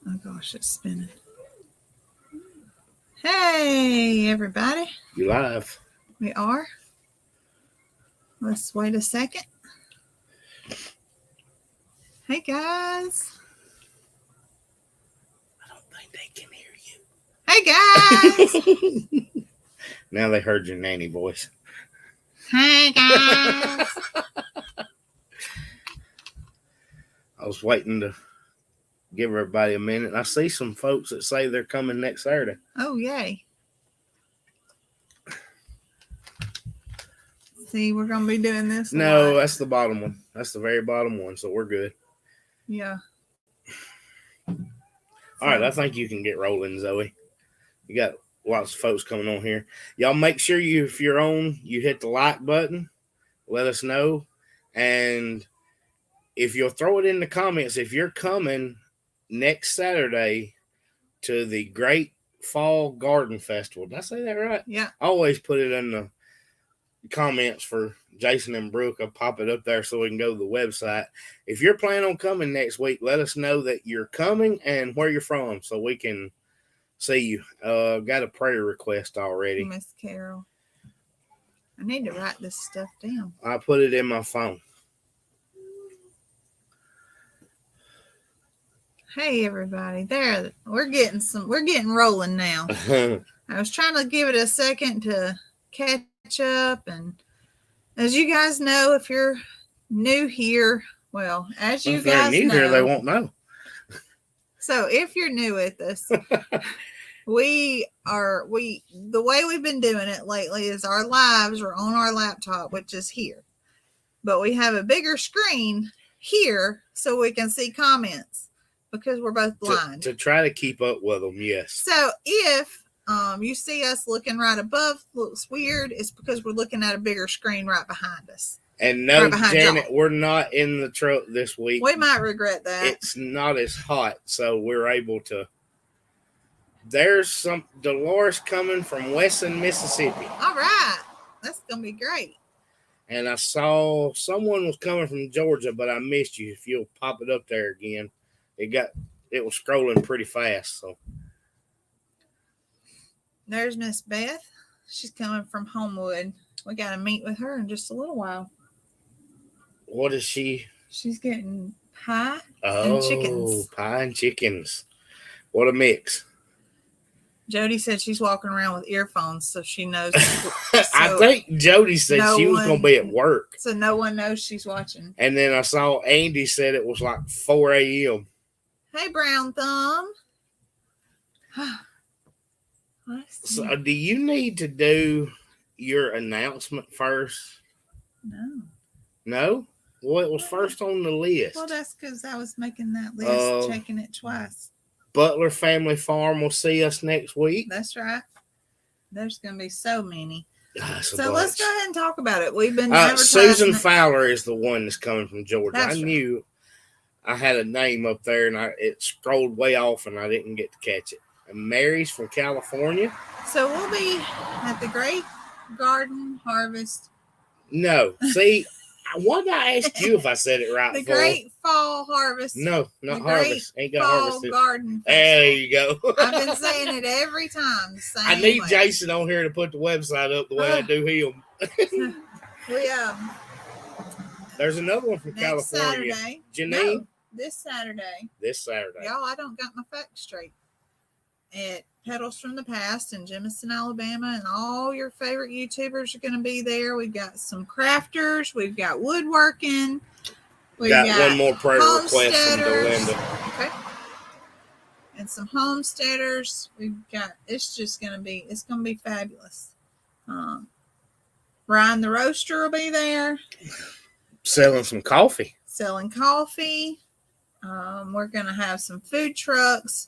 Oh gosh, it's spinning. Hey, everybody. You live. We are. Let's wait a second. Hey, guys. I don't think they can hear you. Hey, guys. Now they heard your nanny voice. Hey, guys. I was waiting to give everybody a minute. I see some folks that say they're coming next Saturday. Oh, yay. See, we're going to be doing this. No, that's the bottom one. That's the very bottom one, so we're good. Yeah. All right, I think you can get rolling, Zoe. You got lots of folks coming on here. Y'all make sure if you're on, you hit the like button. Let us know. And if you'll throw it in the comments, if you're coming next Saturday to the Great Fall Garden Festival. Did I say that right? Yeah. I always put it in the comments for Jason and Brooke. I'll pop it up there so we can go to the website. If you're planning on coming next week, let us know that you're coming and where you're from so we can see you. Got a prayer request already. Miss Carol. I need to write this stuff down. I put it in my phone. Hey, everybody. There, we're getting rolling now. I was trying to give it a second to catch up, and as you guys know, if you're new here, well, as you guys know, here, they won't know. So if you're new with us, the way we've been doing it lately is our lives are on our laptop, which is here, but we have a bigger screen here so we can see comments because we're both blind. To try to keep up with them, yes. So if you see us looking right above, looks weird, it's because we're looking at a bigger screen right behind us. And no, right Janet, y'all. We're not in the truck this week. We might regret that. It's not as hot, so we're able to. There's some Dolores coming from Wesson, Mississippi. All right. That's going to be great. And I saw someone was coming from Georgia, but I missed you. If you'll pop it up there again. It was scrolling pretty fast. So there's Miss Beth. She's coming from Homewood. We got to meet with her in just a little while. What is she? She's getting pie and chickens. Pie and chickens. What a mix. Jody said she's walking around with earphones, so she knows. I think Jody said she was going to be at work. So no one knows she's watching. And then I saw Andy said it was like 4 a.m. Hey, Brown Thumb. So do you need to do your announcement first? No. No? Well, it was first on the list. Well, that's because I was making that list, checking it twice. Butler Family Farm will see us next week. That's right. There's going to be so many. So let's go ahead and talk about it. We've been Susan Fowler is the one that's coming from Georgia. That's I knew I had a name up there, and it scrolled way off, and I didn't get to catch it. And Mary's from California. So we'll be at the Great Garden Harvest. No. See, why did I ask you if I said it right? The Great Fall Harvest. No, not Harvest. Ain't got Harvest. Garden Festival. There you go. I've been saying it every time. I need Jason on here to put the website up the way I do him. There's another one from California. Saturday. Janine? No, this Saturday. Y'all, I don't got my facts straight. At Pedals from the Past in Jemison, Alabama, and all your favorite YouTubers are going to be there. We've got some crafters. We've got woodworking. We've got one more prayer request from Belinda. Okay. And some homesteaders. It's going to be fabulous. Ryan the Roaster will be there. Selling some coffee. We're going to have some food trucks.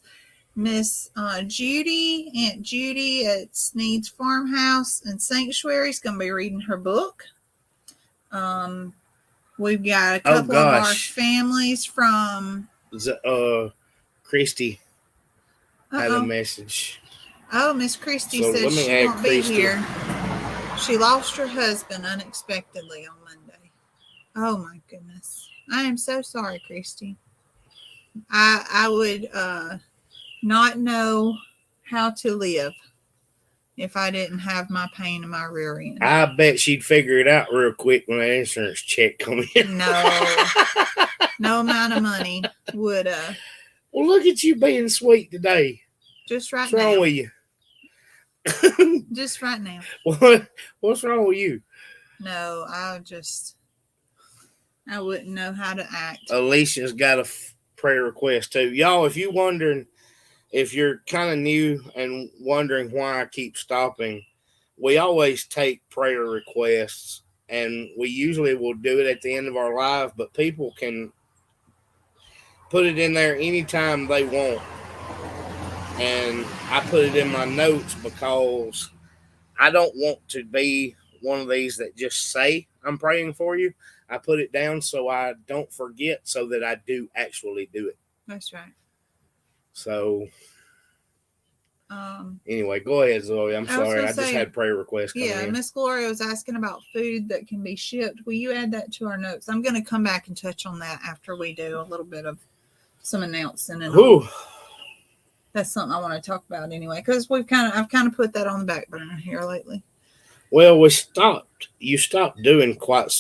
Miss Aunt Judy at Sneed's Farmhouse and Sanctuary is going to be reading her book. We've got a couple of our families from Christy had a message. Oh, Miss Christy said she won't be here. She lost her husband unexpectedly on Monday. Oh my goodness. I am so sorry, Christy. I would not know how to live if I didn't have my pain in my rear end. I bet she'd figure it out real quick when that insurance check come in. No amount of money would Well, look at you being sweet today. just right What's wrong now. with you? Just right now. What's wrong with you? No, I wouldn't know how to act. Alicia's got a prayer request too. Y'all, if you're wondering, if you're kind of new and wondering why I keep stopping, we always take prayer requests and we usually will do it at the end of our live, but people can put it in there anytime they want. And I put it in my notes because I don't want to be one of these that just say I'm praying for you. I put it down so I don't forget, so that I do actually do it. That's right. So anyway, go ahead, Zoe. I'm sorry. I just had prayer requests coming in. Yeah, Miss Gloria was asking about food that can be shipped. Will you add that to our notes? I'm going to come back and touch on that after we do a little bit of some announcing and that's something I want to talk about anyway, because I've kind of put that on the back burner here lately. Well, you stopped doing quite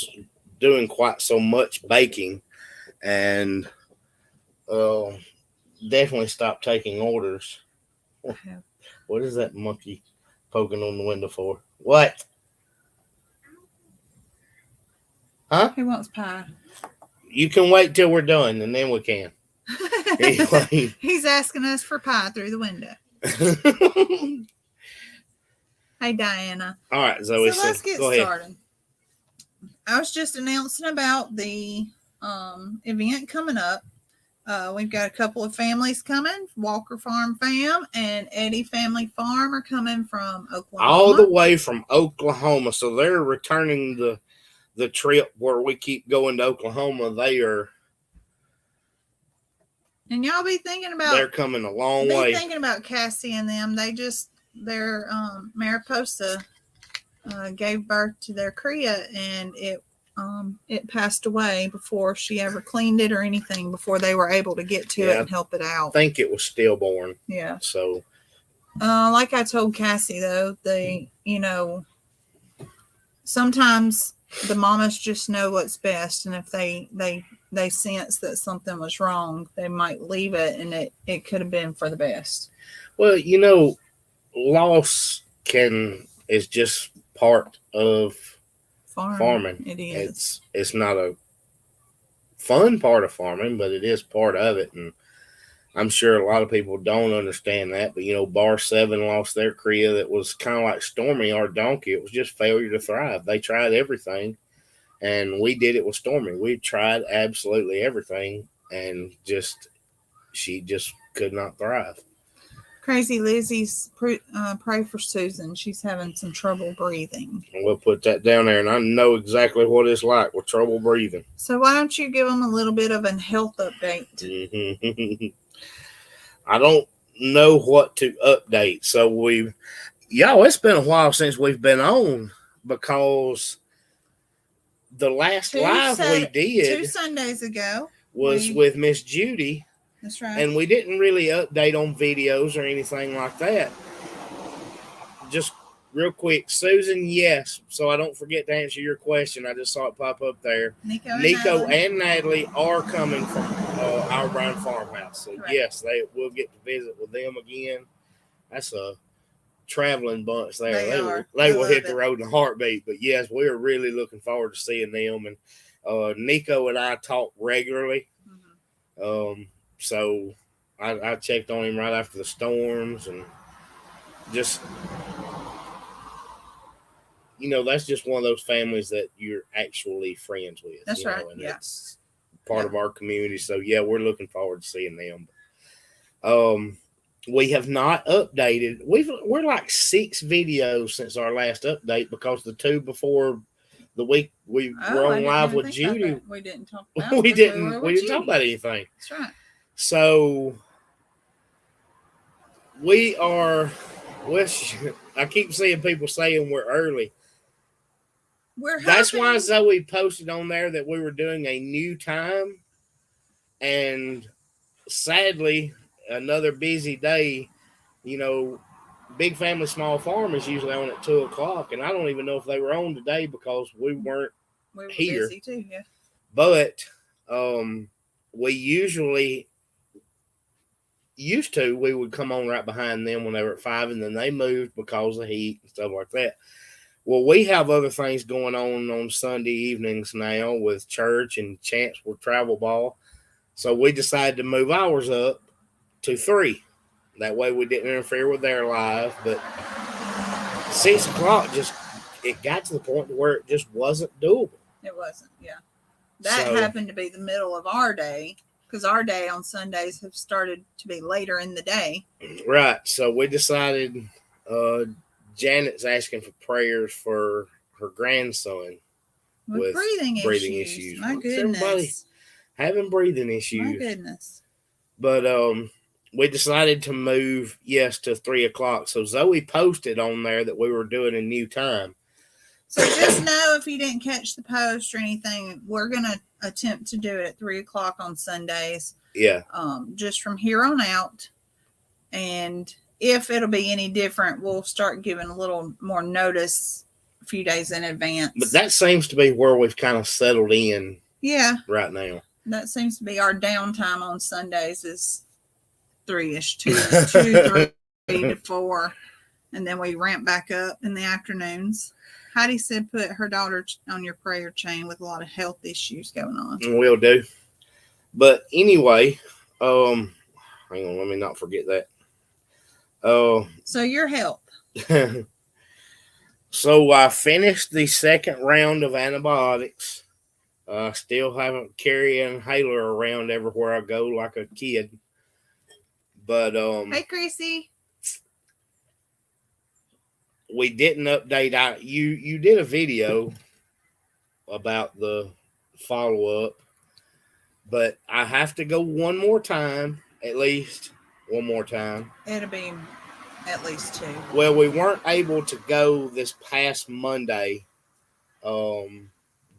so much baking, and definitely stopped taking orders. What is that monkey poking on the window for? What? Huh? He wants pie. You can wait till we're done, and then we can. Anyway. He's asking us for pie through the window. Hey, Diana. All right, Zoe. So let's get started. I was just announcing about the event coming up. We've got a couple of families coming. Walker Farm Fam and Eddie Family Farm are coming from Oklahoma. All the way from Oklahoma. So they're returning the trip where we keep going to Oklahoma. They are. And y'all be thinking about. They're coming a long way. Be thinking about Cassie and them. Their Mariposa gave birth to their cria, and it passed away before she ever cleaned it or anything, before they were able to get to it and help it out. I think it was stillborn. Yeah. So like I told Cassie though, sometimes the mamas just know what's best, and if they sense that something was wrong, they might leave it, and it could have been for the best. Well, loss is just part of farming. It is. It's not a fun part of farming, but it is part of it, and I'm sure a lot of people don't understand that. But Bar 7 lost their cria that was kind of like Stormy, our donkey. It was just failure to thrive. They tried everything, and we did it with Stormy. We tried absolutely everything, and she just could not thrive. Crazy Lizzie's pray for Susan. She's having some trouble breathing. And we'll put that down there, and I know exactly what it's like with trouble breathing. So why don't you give them a little bit of a health update? I don't know what to update. So it's been a while since we've been on, because the last live we did 2 Sundays ago was with Miss Judy. That's right. And we didn't really update on videos or anything like that. Just real quick, Susan, yes. So I don't forget to answer your question. I just saw it pop up there. Nico and Natalie are coming from our Brown farmhouse. So correct. Yes, we'll get to visit with them again. That's a traveling bunch there. They will hit the road in a heartbeat. But yes, we're really looking forward to seeing them. And Nico and I talk regularly. Mm-hmm. So I checked on him right after the storms, and just, that's just one of those families that you're actually friends with. That's right. And it's part of our community. So yeah, we're looking forward to seeing them. We have not updated. We're like 6 videos since our last update, because the 2 before the week we were on live with Judy, we didn't talk about. we didn't talk about anything. That's right. So we are. I keep seeing people saying we're early. That's why Zoe posted on there that we were doing a new time, and sadly, another busy day. You know, Big Family Small Farm is usually on at 2 o'clock, and I don't even know if they were on today because we weren't We were here. busy too, yeah. But we usually we would come on right behind them when they were at 5, and then they moved because of heat and stuff like that. Well, we have other things going on Sunday evenings now with church and chance for travel ball. So we decided to move ours up to 3. That way we didn't interfere with their live. But 6 o'clock it got to the point where it just wasn't doable. It wasn't, yeah. That happened to be the middle of our day, because our day on Sundays have started to be later in the day. Right. So we decided Janet's asking for prayers for her grandson with breathing issues. My goodness. Everybody having breathing issues. My goodness. But we decided to move, to 3 o'clock. So Zoe posted on there that we were doing a new time. So just know, if you didn't catch the post or anything, we're going to attempt to do it at 3 o'clock on Sundays. Yeah. Just from here on out. And if it'll be any different, we'll start giving a little more notice a few days in advance. But that seems to be where we've kind of settled in. Yeah. Right now. That seems to be our downtime on Sundays is 3-ish, 3 to 4. And then we ramp back up in the afternoons. Heidi said put her daughter on your prayer chain with a lot of health issues going on. Will do. But anyway, hang on, let me not forget that. So your health. So I finished the second round of antibiotics. I still haven't carry an inhaler around everywhere I go like a kid. But hey, Chrissy. We didn't update. You did a video about the follow up, but I have to go one more time, at least one more time. It'll be at least 2. Well, we weren't able to go this past Monday,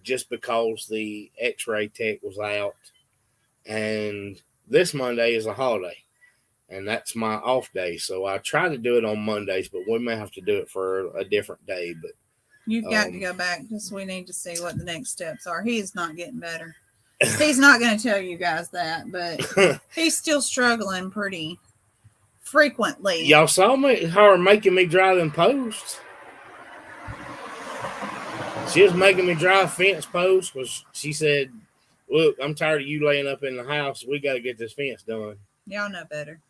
just because the X-ray tech was out, and this Monday is a holiday. And that's my off day. So I try to do it on Mondays, but we may have to do it for a different day. But you've got to go back, because we need to see what the next steps are. He is not getting better. He's not going to tell you guys that, but he's still struggling pretty frequently. Y'all saw her making me drive them posts. She was making me drive fence posts because she said, "Look, I'm tired of you laying up in the house. We got to get this fence done." Y'all know better.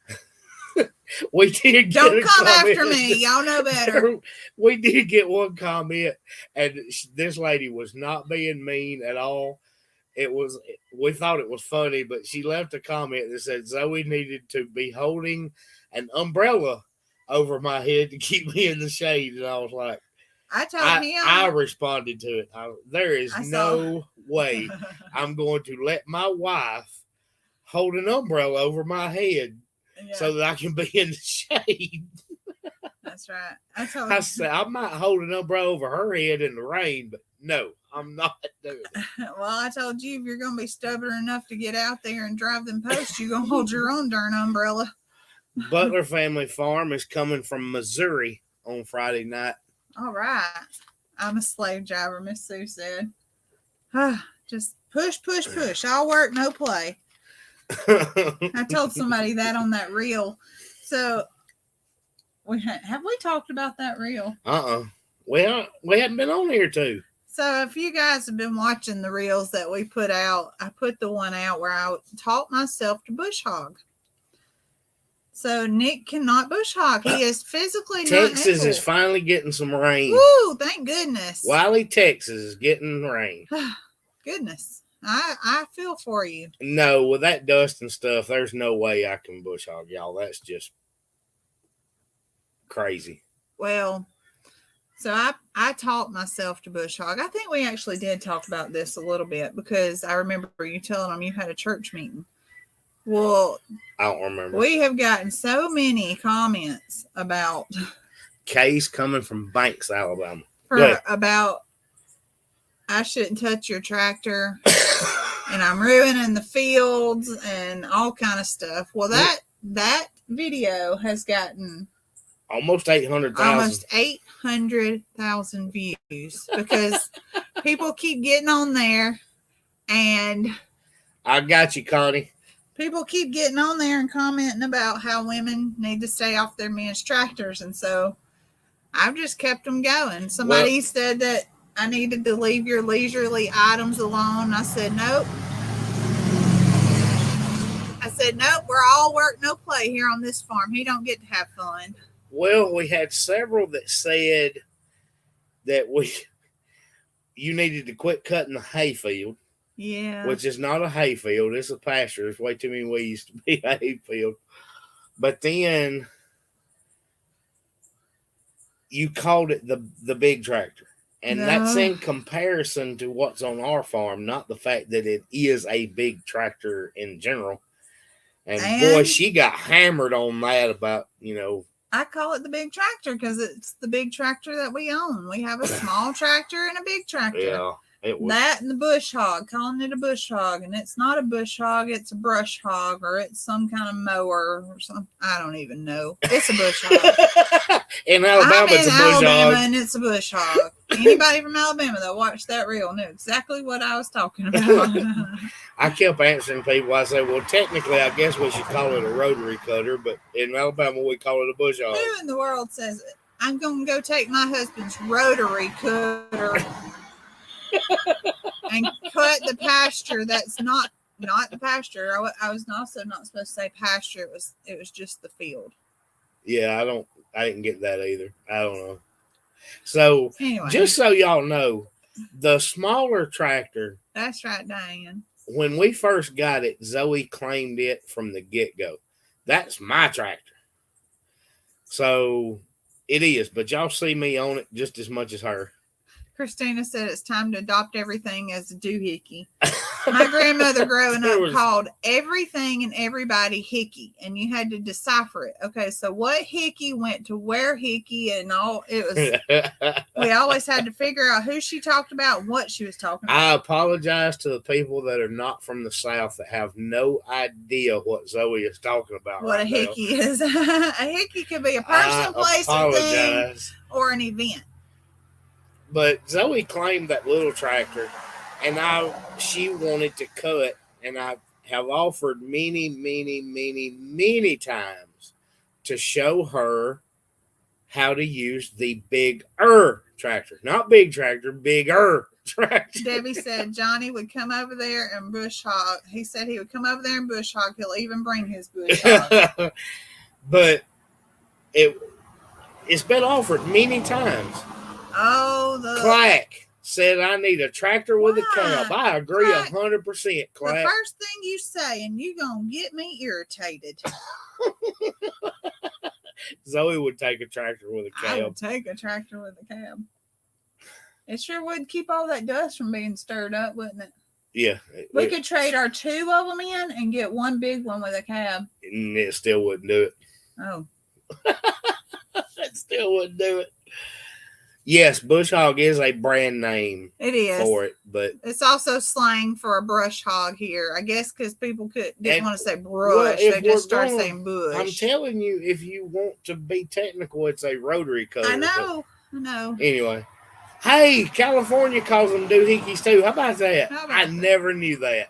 We did. Don't come after me. Y'all know better. We did get one comment, and this lady was not being mean at all. We thought it was funny, but she left a comment that said Zoe needed to be holding an umbrella over my head to keep me in the shade, and I was like, I told him. I responded to it. There is no way I'm going to let my wife hold an umbrella over my head so that I can be in the shade. That's right. I said I might hold an umbrella over her head in the rain, but no, I'm not doing it. Well, I told you, if you're going to be stubborn enough to get out there and drive them posts, you're going to hold your own darn umbrella. Butler Family Farm is coming from Missouri on Friday night. All right. I'm a slave driver, Miss Sue said. Just push. All work, no play. I told somebody that on that reel. So have we talked about that reel? We hadn't been on here too. So if you guys have been watching the reels that we put out, I put the one out where I taught myself to bush hog. So Nick cannot bush hog. He is physically Texas not is finally getting some rain. Woo, thank goodness. Wiley, Texas is getting rain. Goodness. I feel for you. No, with that dust and stuff, there's no way I can bush hog, y'all. That's just crazy. Well, so I taught myself to bush hog. I think we actually did talk about this a little bit, because I remember you telling them you had a church meeting. Well, I don't remember. We have gotten so many comments about Kay's coming from Banks, Alabama. About I shouldn't touch your tractor and I'm ruining the fields and all kind of stuff. Well, that video has gotten almost 800,000. Almost 800,000 views because people keep getting on there and I got you, Connie. People keep getting on there and commenting about how women need to stay off their men's tractors, and so I've just kept them going. Somebody said that I needed to leave your leisurely items alone. I said nope. We're all work, no play here on this farm. He don't get to have fun. Well, we had several that said that you needed to quit cutting the hay field. Yeah. Which is not a hay field. It's a pasture. There's way too many weeds to be a hay field. But then you called it the big tractor. And that's in comparison to what's on our farm, not the fact that it is a big tractor in general. And boy, she got hammered on that about, I call it the big tractor because it's the big tractor that we own. We have a small tractor and a big tractor. Yeah. That and the bush hog, calling it a bush hog, and it's not a bush hog, it's a brush hog, or it's some kind of mower or something. I don't even know. It's a bush hog. In Alabama, it's a bush hog. And it's a bush hog. Anybody from Alabama that watched that reel knew exactly what I was talking about. I kept answering people. I said, well, technically, I guess we should call it a rotary cutter, but in Alabama, we call it a bush hog. Who in the world says it? I'm going to go take my husband's rotary cutter and cut the pasture that's not the pasture. I was also not supposed to say pasture. It was just the field. Yeah, I didn't get that either. I don't know. So anyway, just so y'all know, the smaller tractor. That's right, Diane. When we first got it, Zoe claimed it from the get-go. That's my tractor. So it is, but y'all see me on it just as much as her. Christina said it's time to adopt everything as a doohickey. My grandmother growing up called everything and everybody hickey, and you had to decipher it. Okay, so what hickey went to where hickey and all. It was. We always had to figure out who she talked about and what she was talking about. I apologize to the people that are not from the South that have no idea what Zoe is talking about. What a hickey is. A hickey could be a person, place, or thing, or an event. But Zoe claimed that little tractor, and she wanted to cut, and I have offered many times to show her how to use the bigger tractor. Not big tractor, bigger tractor. Debbie said Johnny would come over there and bush hog. He said he would come over there and bush hog. He'll even bring his bush hog. But it's been offered many times. Oh, Clack said I need a tractor with a cab. I agree 100%, Clack. The first thing you say, and you're going to get me irritated. Zoe would take a tractor with a cab. I would take a tractor with a cab. It sure would keep all that dust from being stirred up, wouldn't it? Yeah. We could trade our two of them in and get one big one with a cab. And it still wouldn't do it. Oh. It still wouldn't do it. Yes, bush hog is a brand name. It is for it, but it's also slang for a brush hog here. I guess because people didn't want to say brush, they just started saying bush. I'm telling you, if you want to be technical, it's a rotary cutter. I know. Anyway, hey, California calls them doohickeys too. How about that? I never knew that.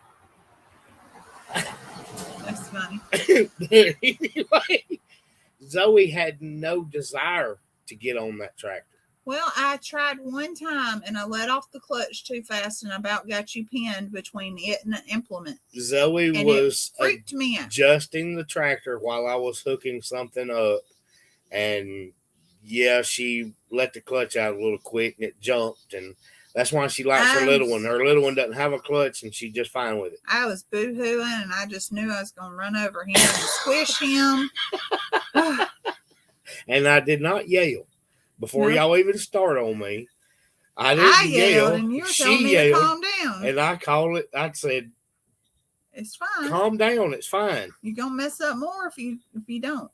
That's funny. Anyway, Zoe had no desire to get on that tractor. Well, I tried one time and I let off the clutch too fast and I about got you pinned between it and the implement. Zoe was freaked me out. Adjusting the tractor while I was hooking something up. And yeah, she let the clutch out a little quick and it jumped. And that's why she likes her little one. Her little one doesn't have a clutch and she's just fine with it. I was boo-hooing and I just knew I was going to run over him and squish him. And I did not yell. Before y'all even start on me, I didn't yell. And you were telling me to calm down. And I said, it's fine. Calm down, it's fine. You're gonna mess up more if you don't.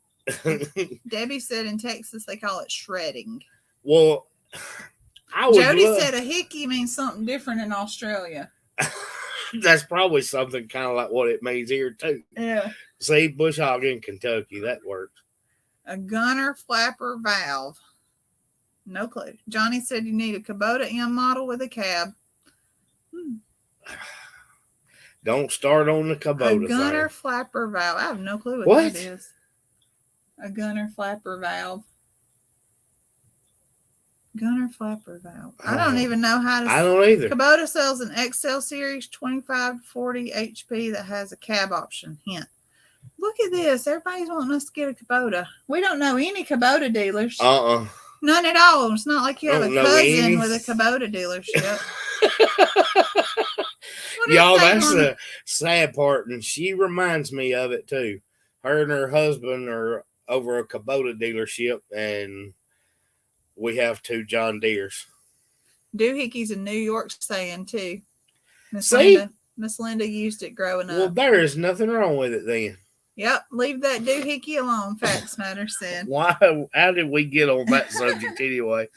Debbie said in Texas they call it shredding. Well, Jody said a hickey means something different in Australia. That's probably something kind of like what it means here too. Yeah. See, bush hog in Kentucky, that works. A gunner flapper valve. No clue. Johnny said you need a Kubota M model with a cab. Don't start on the Kubota A gunner thing. flapper valve. I have no clue What? that is. A gunner flapper valve. Gunner flapper valve. I don't even know how to. I don't either. Kubota sells an XL Series 25 to 40 HP that has a cab option. Hint. Look at this. Everybody's wanting us to get a Kubota. We don't know any Kubota dealers. None at all. It's not like you have a cousin with a Kubota dealership. Y'all, that's the sad part, and she reminds me of it too. Her and her husband are over a Kubota dealership, and we have 2 John Deeres. Doohickeys in New York saying too. Miss Linda used it growing up. Well, there is nothing wrong with it then. Yep, leave that doohickey alone, Facts Matter said. Why? How did we get on that subject anyway?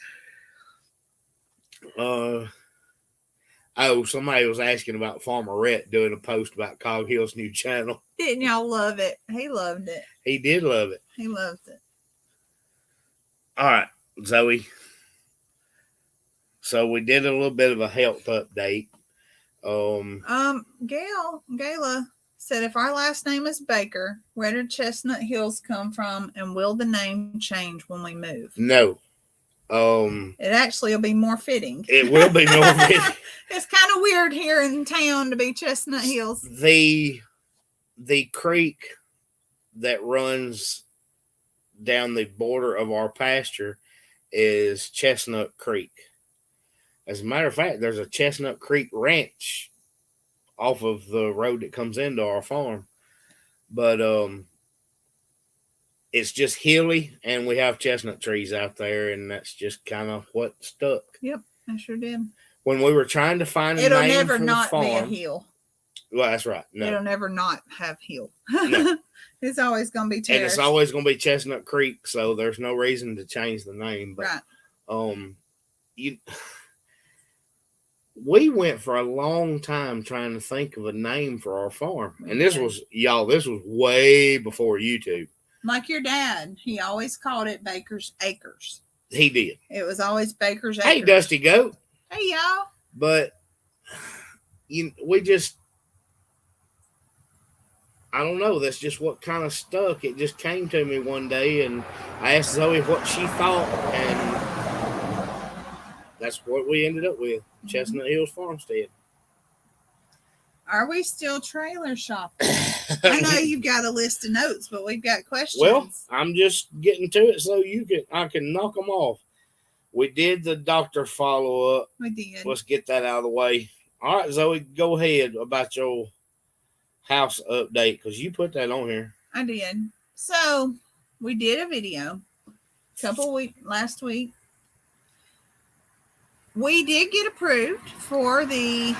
Somebody was asking about Farmer Rhett doing a post about Cog Hill's new channel. Didn't y'all love it? He loved it. He did love it. He loved it. All right, Zoe. So we did a little bit of a health update. Gayla said, if our last name is Baker, where did Chestnut Hills come from, and will the name change when we move? No. It actually will be more fitting. It will be more fitting. It's kind of weird here in town to be Chestnut Hills. The creek that runs down the border of our pasture is Chestnut Creek. As a matter of fact, there's a Chestnut Creek Ranch off of the road that comes into our farm. But it's just hilly, and we have chestnut trees out there, and that's just kind of what stuck. Yep, I sure did. When we were trying to find a name for the farm, it'll never not be a hill. Well, that's right. No. It'll never not have hill. No. It's always going to be terraced. And it's always going to be Chestnut Creek, so there's no reason to change the name. But, right. We went for a long time trying to think of a name for our farm. And this was way before YouTube. Like your dad. He always called it Baker's Acres. He did. It was always Baker's Acres. Hey, Dusty Goat. Hey, y'all. But I don't know. That's just what kind of stuck. It just came to me one day, and I asked Zoe what she thought, and that's what we ended up with. Mm-hmm. Chestnut Hills Farmstead. Are we still trailer shopping? I know you've got a list of notes, but we've got questions. Well, I'm just getting to it so I can knock them off. We did the doctor follow-up. We did. Let's get that out of the way. All right, Zoe, go ahead about your house update, because you put that on here. I did. So, we did a video last week. We did get approved for the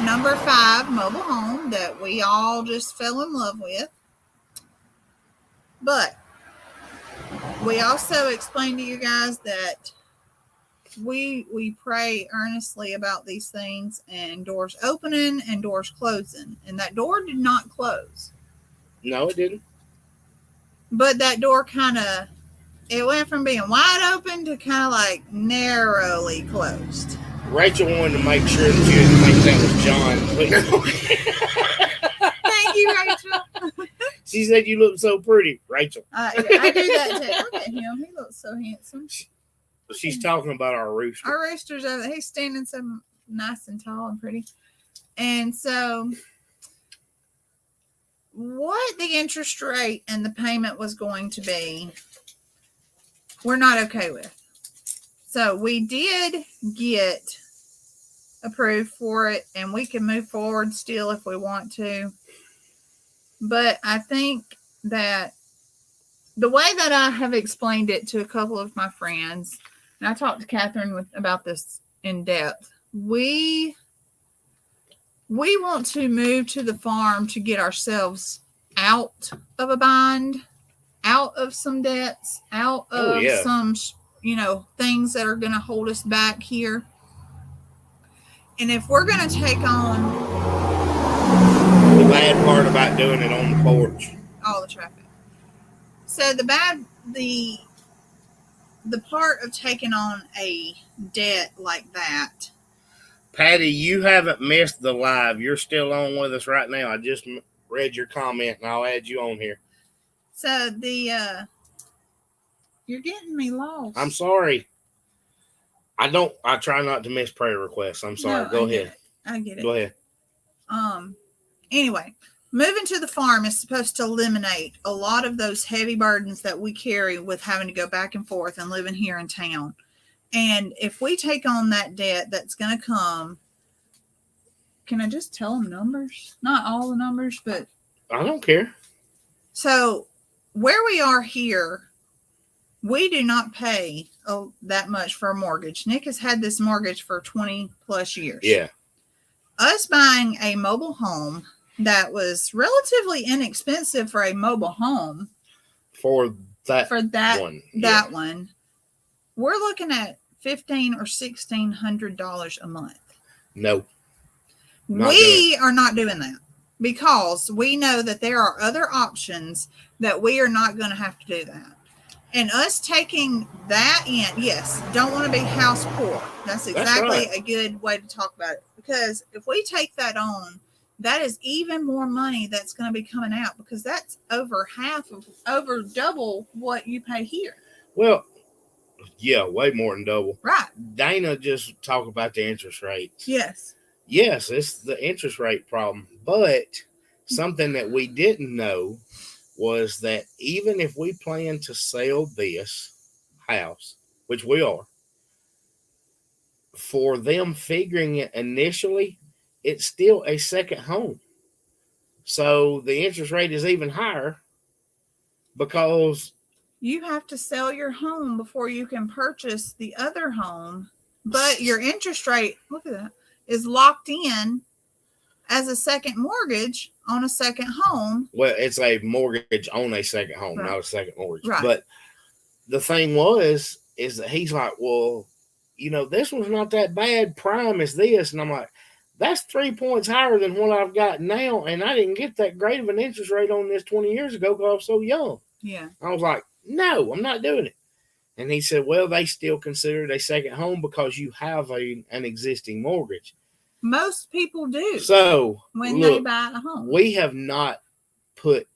number 5 mobile home that we all just fell in love with. But we also explained to you guys that we pray earnestly about these things, and doors opening and doors closing. And that door did not close. No, it didn't. But that door it went from being wide open to kind of like narrowly closed. Rachel wanted to make sure that you didn't think that was John. Thank you, Rachel. She said you look so pretty, Rachel. I do that too. Look at him. He looks so handsome. She's talking about our rooster. Our rooster's over there. He's standing so nice and tall and pretty. And so what the interest rate and the payment was going to be, we're not okay with. So we did get approved for it, and we can move forward still if we want to. But I think that the way that I have explained it to a couple of my friends, and I talked to Catherine about this in depth, we want to move to the farm to get ourselves out of a bind, out of some debts, out of some, things that are going to hold us back here. And if we're going to take on the bad part about doing it on the porch. All the traffic. So the part of taking on a debt like that. Patty, you haven't missed the live. You're still on with us right now. I just read your comment, and I'll add you on here. So you're getting me lost. I'm sorry. I try not to miss prayer requests. I'm sorry. No, Go ahead. I get it. Go ahead. Anyway, moving to the farm is supposed to eliminate a lot of those heavy burdens that we carry with having to go back and forth and living here in town. And if we take on that debt that's going to come, can I just tell them numbers? Not all the numbers, but I don't care. So where we are here, we do not pay that much for a mortgage. Nick has had this mortgage for 20 plus years. Yeah. Us buying a mobile home that was relatively inexpensive for a mobile home for that one, we're looking at $1,500 or $1,600 a month. No, we are not doing that because we know that there are other options that we are not going to have to do that. And us taking that in, yes, don't want to be house poor. That's exactly a good way to talk about it. Because if we take that on, that is even more money that's going to be coming out because that's over double what you pay here. Well, yeah, way more than double. Right. Dana just talked about the interest rates. Yes. Yes, it's the interest rate problem. But something that we didn't know was that even if we plan to sell this house, which we are, for them figuring it initially, it's still a second home. So the interest rate is even higher because you have to sell your home before you can purchase the other home. But your interest rate, look at that, is locked in as a second mortgage on a second home. Well, it's a mortgage on a second home, not a second mortgage. Right. But the thing is that he's like, well, this one's not that bad prime as this. And I'm like, that's 3 points higher than what I've got now. And I didn't get that great of an interest rate on this 20 years ago because I was so young. Yeah. I was like, no, I'm not doing it. And he said, well, they still consider it a second home because you have an existing mortgage. Most people do. So when they buy a home, we have not put,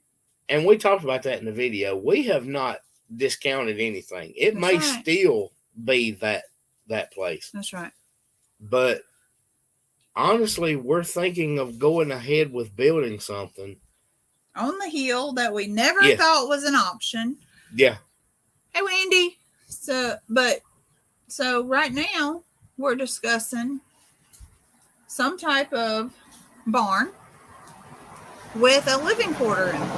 and we talked about that in the video, we have not discounted anything. It may still be that place. That's right. But honestly, we're thinking of going ahead with building something on the hill that we never thought was an option. Yeah. Hey, Wendy. So right now we're discussing some type of barn with a living quarter in it,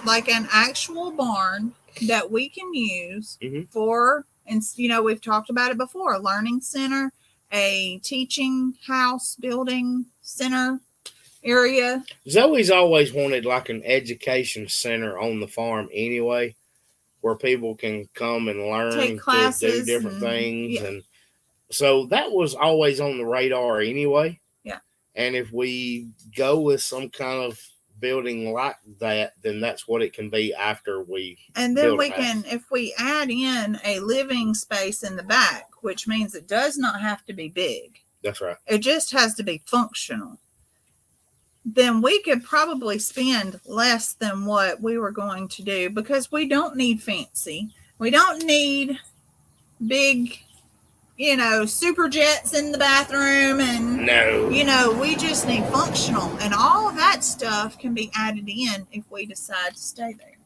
like an actual barn that we can use for, and we've talked about it before, a learning center, a teaching house, building center area. Zoe's always wanted like an education center on the farm anyway, where people can come and learn, take classes, to do different things. Yeah. And so that was always on the radar anyway. Yeah. And if we go with some kind of building like that, then that's what it can be after we. And then we can, if we add in a living space in the back, which means it does not have to be big. That's right. It just has to be functional. Then we could probably spend less than what we were going to do because we don't need fancy. We don't need big, super jets in the bathroom and no. We just need functional, and all of that stuff can be added in if we decide to stay there.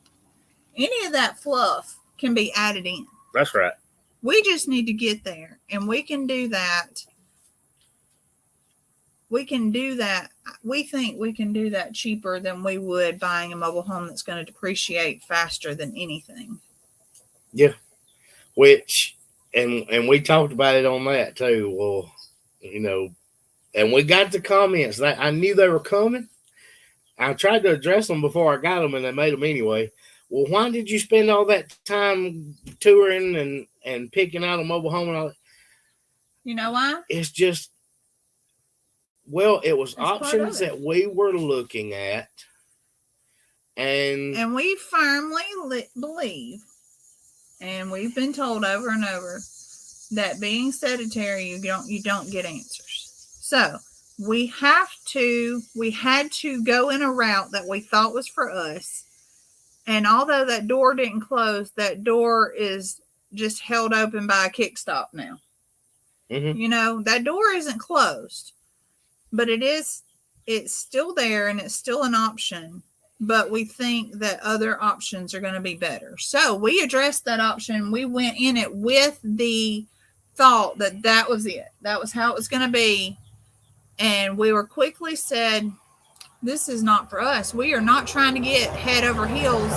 Any of that fluff can be added in. That's right. We just need to get there, and we can do that. We can do that. We think we can do that cheaper than we would buying a mobile home that's going to depreciate faster than anything. Yeah. Which, and we talked about it on that too. Well, and we got the comments that I knew they were coming. I tried to address them before I got them, and they made them anyway. Well, why did you spend all that time touring and picking out a mobile home and all that? You know why? It's just, Well, it was That's part of options it. that we were looking at, and And we firmly believe, and we've been told over and over, that being sedentary, you don't get answers. So we had to go in a route that we thought was for us. And although that door didn't close, that door is just held open by a kickstop now. mm-hmm. That door isn't closed, but it's still there and it's still an option. But we think that other options are going to be better. So we addressed that option. We went in it with the thought that was it. That was how it was going to be. And we were quickly said, this is not for us. We are not trying to get head over heels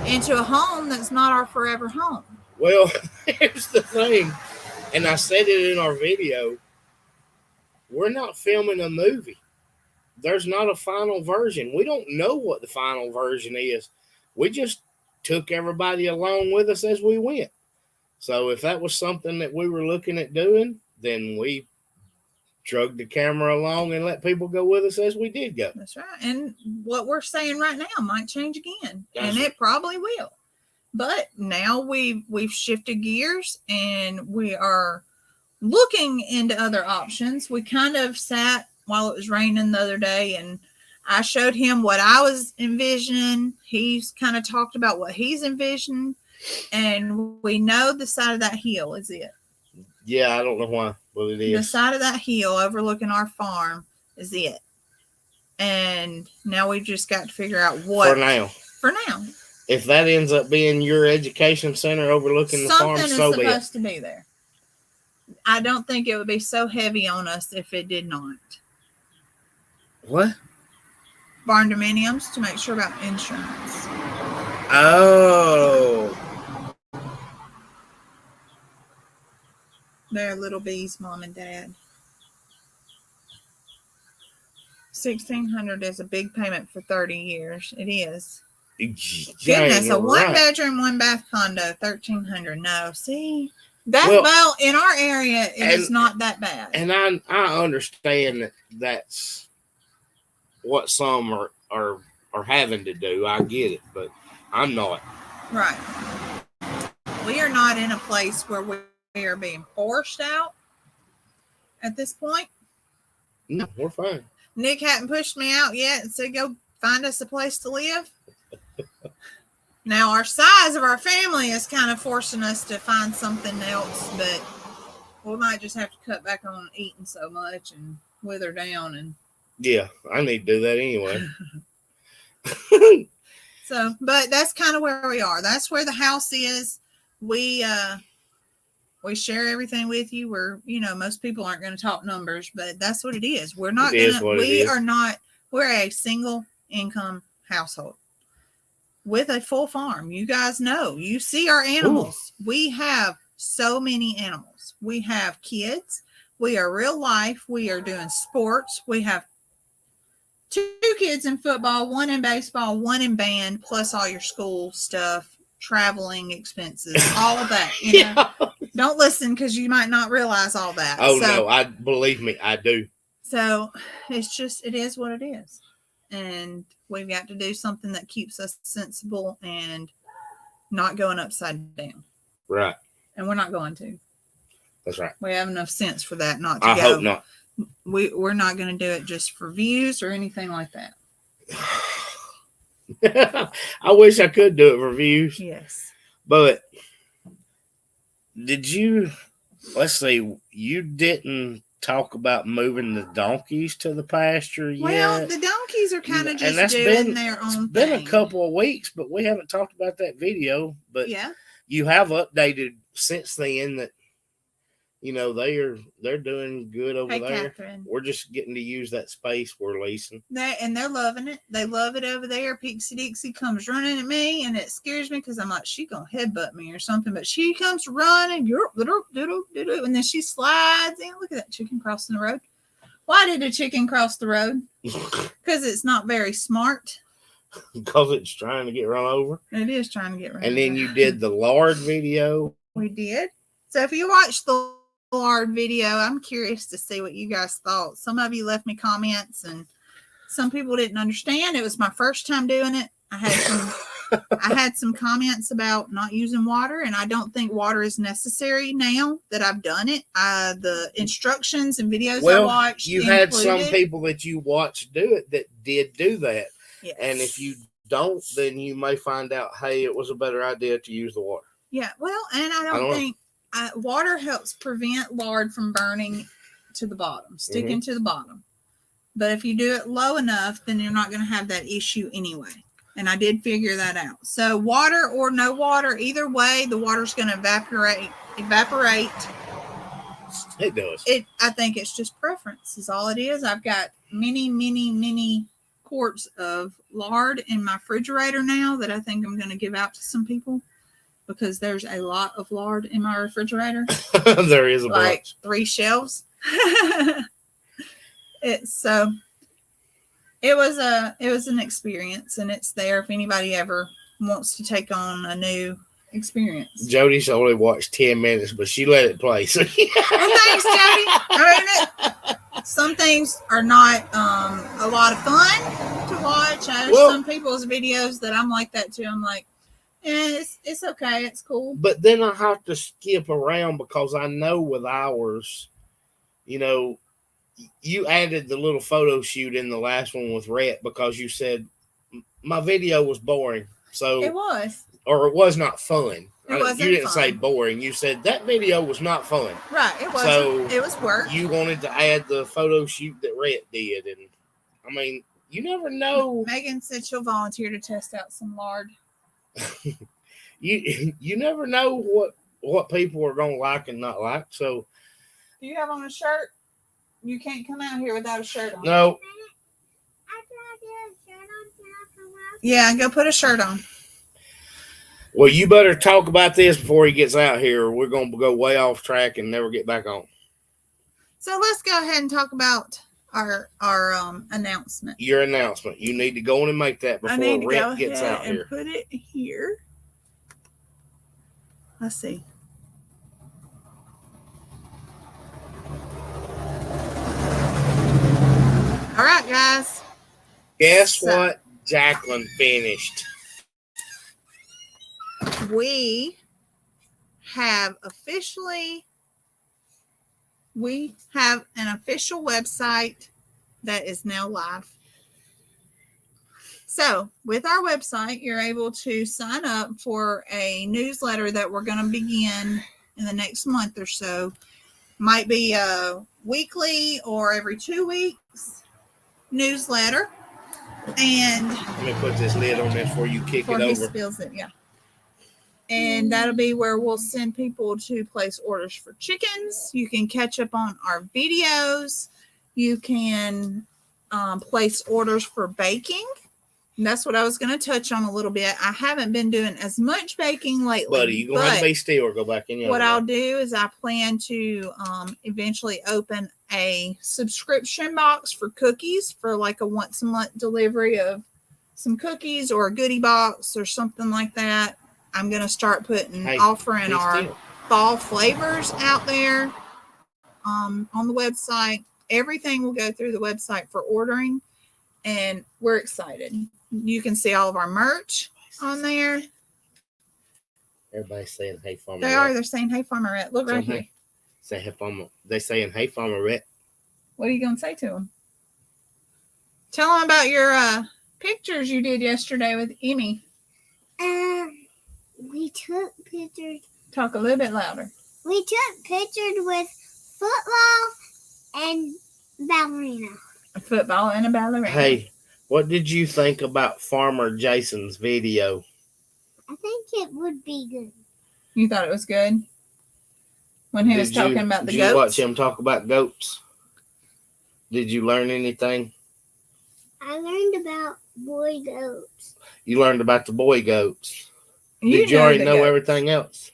into a home that's not our forever home. Well, here's the thing, and I said it in our video. We're not filming a movie. There's not a final version. We don't know what the final version is. We just took everybody along with us as we went. So if that was something that we were looking at doing, then we drug the camera along and let people go with us as we did go. That's right. And what we're saying right now might change again. That's and right. It probably will. But now we've shifted gears and we are looking into other options. We kind of sat while it was raining the other day and I showed him what I was envisioning. He's kind of talked about what he's envisioned. And we know the side of that hill is it. Yeah, I don't know why, but it is. The side of that hill overlooking our farm is it. And now we've just got to figure out what. For now. If that ends up being your education center overlooking the farm, so be it. Something is supposed to be there. I don't think it would be so heavy on us if it did not. What? Barn dominiums to make sure about insurance. Oh. They're little bees, mom and dad. $1,600 is a big payment for 30 years. It is. Goodness, a one-bedroom, one-bath condo, $1,300. No, see, well, in our area, it's not that bad. And I understand that that's what some are having to do. I get it, but I'm not. Right. We are not in a place where we are being forced out at this point. No, we're fine. Nick hadn't pushed me out yet and said, go find us a place to live. Now, our size of our family is kind of forcing us to find something else, but we might just have to cut back on eating so much and wither down. And yeah, I need to do that anyway. So, but that's kind of where we are. That's where the house is. We share everything with you. Most people aren't going to talk numbers, but that's what it is. We're a single income household with a full farm. You guys know, you see our animals. Ooh. We have so many animals. We have kids. We are real life. We are doing sports. We have 2 kids in football, 1 in baseball, 1 in band, plus all your school stuff, traveling expenses, all of that. Yeah. Don't listen because you might not realize all that. Oh, no, believe me, I do. So it is what it is. And we've got to do something that keeps us sensible and not going upside down. Right. And we're not going to. That's right. We have enough sense for that not to I hope not. We're not going to do it just for views or anything like that. I wish I could do it for views. Yes. But let's see, you didn't talk about moving the donkeys to the pasture yet? Well, the donkeys are kind of just doing their own thing. It's been a couple of weeks, but we haven't talked about that video. But yeah, you have updated since then that they're doing good over there. Catherine. We're just getting to use that space we're leasing. They're loving it. They love it over there. Pixie Dixie comes running at me, and it scares me because I'm like, she gonna headbutt me or something. But she comes running, and then she slides in. Look at that chicken crossing the road. Why did a chicken cross the road? Because it's not very smart. Because it's trying to get run over. It is trying to get run over. And then you did the lard video. We did. So if you watch the lard video. I'm curious to see what you guys thought. Some of you left me comments, and some people didn't understand. It was my first time doing it. I had some comments about not using water, and I don't think water is necessary now that I've done it. The instructions and videos I watched. You had some people that you watched do it that did do that. Yes. And if you don't, then you may find out, hey, it was a better idea to use the water. Yeah, well, and I don't think water helps prevent lard from burning to the bottom, sticking to the bottom. But if you do it low enough, then you're not going to have that issue anyway. And I did figure that out. So water or no water, either way, the water's going to evaporate. It does. I think it's just preference is all it is. I've got many quarts of lard in my refrigerator now that I think I'm going to give out to some people because there's a lot of lard in my refrigerator. There is a bunch. 3 shelves. It was an experience, and it's there if anybody ever wants to take on a new experience. Jody's only watched 10 minutes, but she let it play. So well, thanks, Jody. I mean, some things are not a lot of fun to watch. Some people's videos that I'm like that too. I'm like, it's okay, it's cool. But then I have to skip around because I know with ours, you know, you added the little photo shoot in the last one with Rhett because you said my video was boring. So it was. Or it was not fun. You didn't say boring. You said that video was not fun. Right. It was. So it was work. You wanted to add the photo shoot that Rhett did. And I mean, you never know. Megan said she'll volunteer to test out some lard. You never know what people are going to like and not like. So. Do you have on a shirt? You can't come out here without a shirt on. No. Yeah, go put a shirt on. Well, you better talk about this before he gets out here, or we're going to go way off track and never get back on. So let's go ahead and talk about our announcement. Your announcement. You need to go in and make that before Rick gets out here. Put it here. Let's see. All right, guys. Guess what? Jacqueline finished. We have an official website that is now live. So with our website, you're able to sign up for a newsletter that we're going to begin in the next month or so. Might be a weekly or every 2 weeks newsletter. And let me put this lid on this before you kick it over. He spills it, yeah. And that'll be where we'll send people to place orders for chickens. You can catch up on our videos. You can place orders for baking. And that's what I was going to touch on a little bit. I haven't been doing as much baking lately. Buddy, you're going to have to be still or go back in. What I'll do is I plan to eventually open a subscription box for cookies for like a once a month delivery of some cookies or a goodie box or something like that. I'm going to start offering our fall flavors out there on the website. Everything will go through the website for ordering, and we're excited. You can see all of our merch on there. Everybody's saying, hey, Farmer They're saying, hey, Farmerette. Look right here. Say, hey, Farmer. They're saying, hey, Farmerette. What are you going to say to them? Tell them about your pictures you did yesterday with Emmy. We took pictures. Talk a little bit louder. We took pictures with football and ballerina. A football and a ballerina. Hey, what did you think about Farmer Jason's video? I think it would be good. You thought it was good? When he was talking about the goats? Did you watch him talk about goats? Did you learn anything? I learned about boy goats. You learned about the boy goats. Did you already know everything else?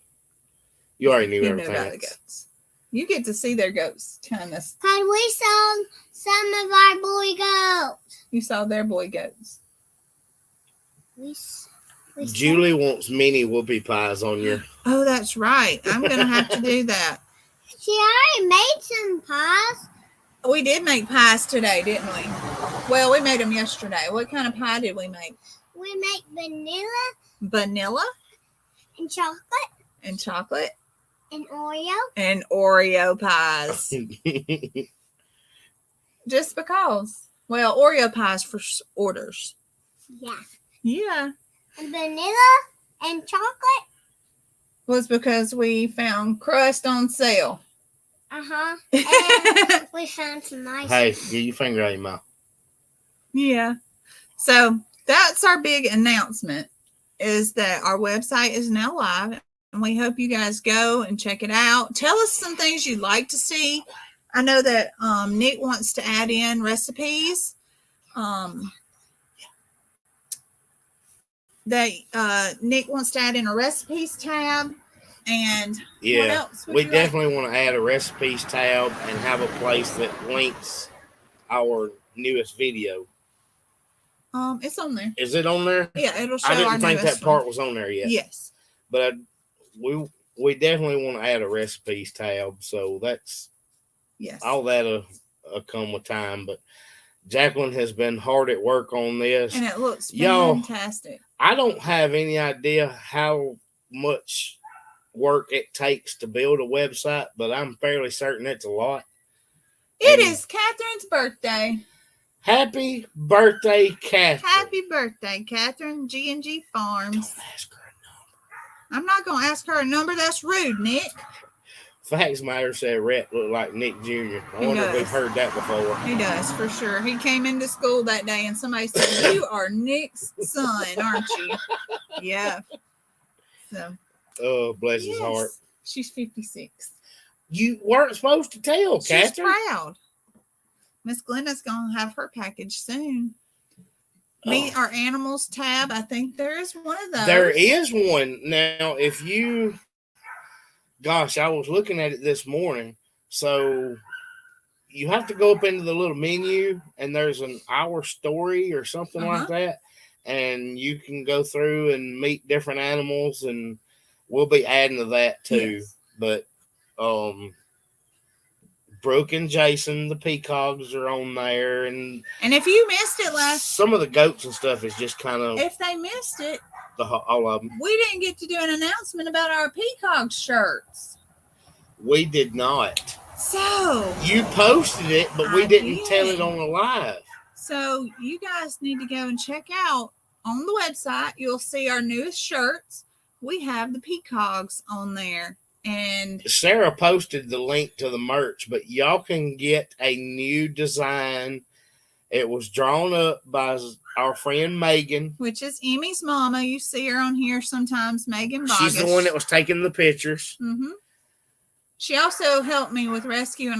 You already knew everything about the goats. You get to see their goats. Kind of. Because we saw some of our boy goats. You saw their boy goats. Julie wants mini whoopie pies on your. Oh, that's right. I'm going to have to do that. She already made some pies. We did make pies today, didn't we? Well, we made them yesterday. What kind of pie did we make? We make vanilla Vanilla and chocolate and chocolate and Oreo. and Oreo pies. Just because. Well, Oreo pies for orders. Yeah. Yeah. And vanilla and chocolate. Was because we found crust on sale. Uh-huh. And we found some nice. Hey, get your finger out of your mouth. Yeah. So that's our big announcement, is that our website is now live, and we hope you guys go and check it out. Tell us some things you'd like to see. I know that Nick wants to add in recipes. Nick wants to add in a recipes tab, and what Yeah, else would we you definitely want to add a recipes tab and have a place that links our newest video. It's on there. Is it on there? Yeah, it'll show I our didn't think newest that part one. was on there yet. Yes. But we definitely want to add a recipes tab. So that's Yes. all that'll come with time. But Jacqueline has been hard at work on this. And it looks Y'all, fantastic. I don't have any idea how much work it takes to build a website, but I'm fairly certain it's a lot. It is Catherine's birthday. Happy birthday, Catherine. Happy birthday, Catherine. G&G Farms. Don't ask her a number. I'm not going to ask her a number. That's rude, Nick. Facts Matter said Rhett looked like Nick Jr. I He wonder if does. we've heard that before. He does, for sure. He came into school that day and somebody said, "You are Nick's son, aren't you?" Yeah. So. Oh, bless his heart. She's 56. You weren't supposed to tell, She's Catherine. proud. Miss Glenda's going to have her package soon. Meet Our Animals tab. I think there is one of those. There is one. Now, if you... Gosh, I was looking at it this morning. So, you have to go up into the little menu, and there's an Our Story or something like that. And you can go through and meet different animals, and we'll be adding to that too. Yes. But Brooke and Jason, the peacocks, are on there, and if you missed it some of the goats and stuff is just kind of if they missed it, all of them. we didn't get to do an announcement about our peacock shirts. We did not. So You posted it, but we I didn't did. tell it on the live. So you guys need to go and check out on the website. You'll see our newest shirts. We have the peacocks on there. And Sarah posted the link to the merch, but y'all can get a new design. It was drawn up by our friend Megan. which is Emmy's mama. You see her on here sometimes, Megan Bogus. She's the one that was taking the pictures. Mm-hmm. She also helped me with rescuing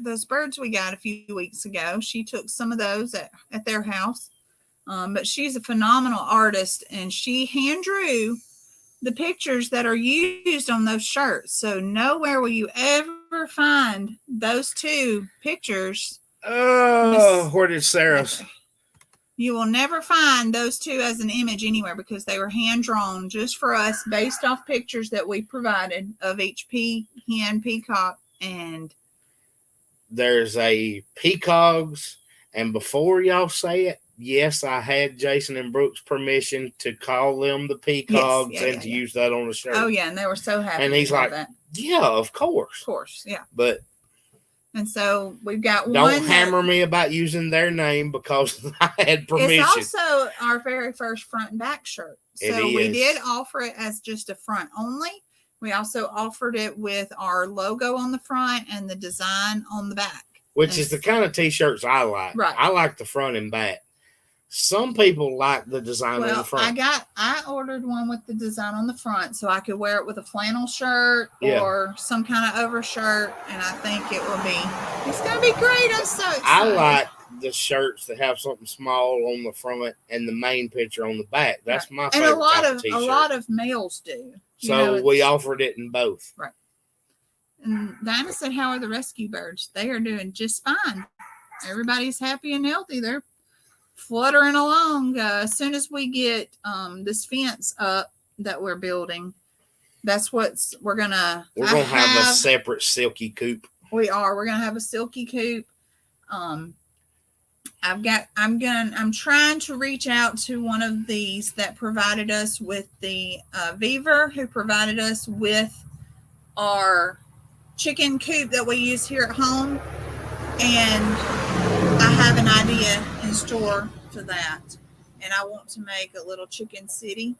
those birds we got a few weeks ago. She took some of those at their house. But she's a phenomenal artist, and she hand drew the pictures that are used on those shirts. So nowhere will you ever find those two pictures. Oh, where did Sarah's? You will never find those two as an image anywhere because they were hand drawn just for us based off pictures that we provided of each hen, peacock, and There's a peacocks, and before y'all say it, yes, I had Jason and Brooke's permission to call them the peacocks to use that on the shirt. Oh yeah, and they were so happy. And he's like, that. Yeah, of course. Of course, yeah. But and so we've got don't hammer me about using their name because I had permission. It's also our very first front and back shirt. So we did offer it as just a front only. We also offered it with our logo on the front and the design on the back. Which is the kind of t-shirts I like. Right. I like the front and back. Some people like the design on the front. I ordered one with the design on the front so I could wear it with a flannel shirt or some kind of overshirt, and I think it's going to be great. I'm so excited. I like the shirts that have something small on the front and the main picture on the back. That's my favorite type of t-shirt. A lot of males do. So we offered it in both. Right. And Dinah said, how are the rescue birds? They are doing just fine. Everybody's happy and healthy. They're fluttering along. As soon as we get this fence up that we're building, That's we're gonna. We're gonna have a separate silky coop. We're gonna have a silky coop. I'm trying to reach out to one of these that provided us with the Beaver, who provided us with our chicken coop that we use here at home, and I have an idea in store for that, and I want to make a little chicken city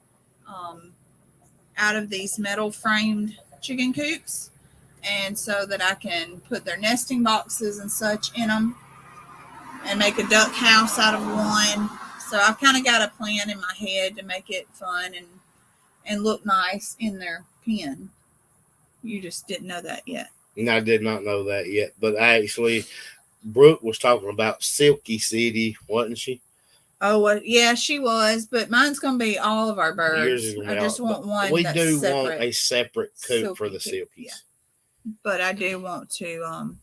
out of these metal framed chicken coops, and so that I can put their nesting boxes and such in them and make a duck house out of one. So I've kind of got a plan in my head to make it fun and look nice in their pen. You just didn't know that yet. No, I did not know that yet. But actually, Brooke was talking about Silky City, wasn't she? Oh, well, yeah, she was. But mine's going to be all of our birds. I just want one. We that's do separate. want a separate coop Silky for the coop, Silkies. yeah. But I do want to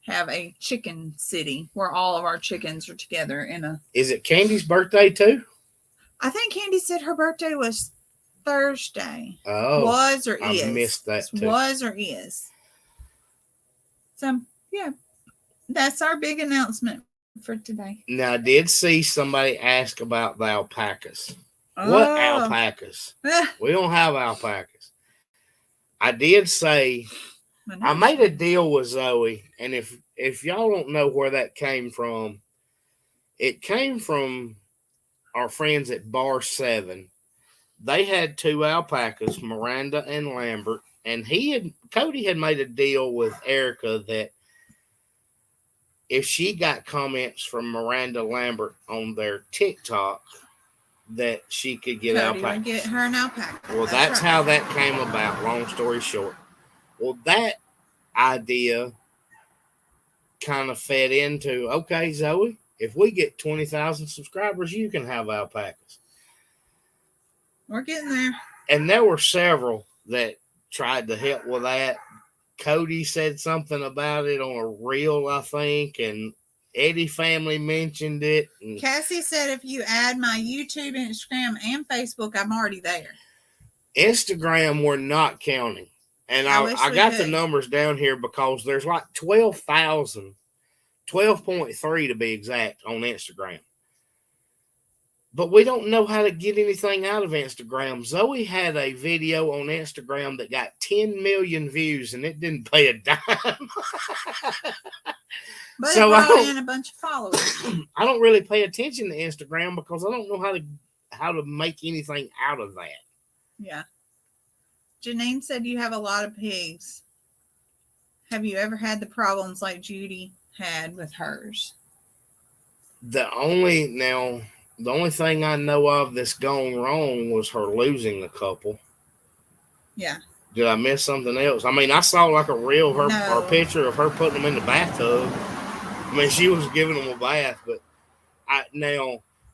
have a chicken city where all of our chickens are together in a. Is it Candy's birthday too? I think Candy said her birthday was Thursday. Oh, was or is? I missed that too. Was or is. So yeah, that's our big announcement for today. Now, I did see somebody ask about the alpacas. Oh. What alpacas? We don't have alpacas. I did say I made a deal with Zoe, and if y'all don't know where that came from, it came from our friends at Bar 7. They had 2 alpacas, Miranda and Lambert, and Cody had made a deal with Erica that if she got comments from Miranda Lambert on their TikTok, that she could get alpaca. Get her an alpaca. Well, that's right. How that came about. Long story short. Well, that idea kind of fed into, okay, Zoe, if we get 20,000 subscribers, you can have alpacas. We're getting there. And there were several that tried to help with that. Cody said something about it on a reel, I think, and Eddie family mentioned it. And Cassie said if you add my YouTube, Instagram, and Facebook, I'm already there. Instagram, we're not counting. And I got the numbers down here because there's like 12,000, 12.3 to be exact, on Instagram. But we don't know how to get anything out of Instagram. Zoe had a video on Instagram that got 10 million views, and it didn't pay a dime. But so it brought in a bunch of followers. I don't really pay attention to Instagram because I don't know how to make anything out of that. Yeah. Janine said you have a lot of pigs. Have you ever had the problems like Judy had with hers? The only thing I know of that's gone wrong was her losing a couple. Yeah. Did I miss something else? I mean, I saw like a reel or a picture of her putting them in the bathtub. I mean, she was giving them a bath, but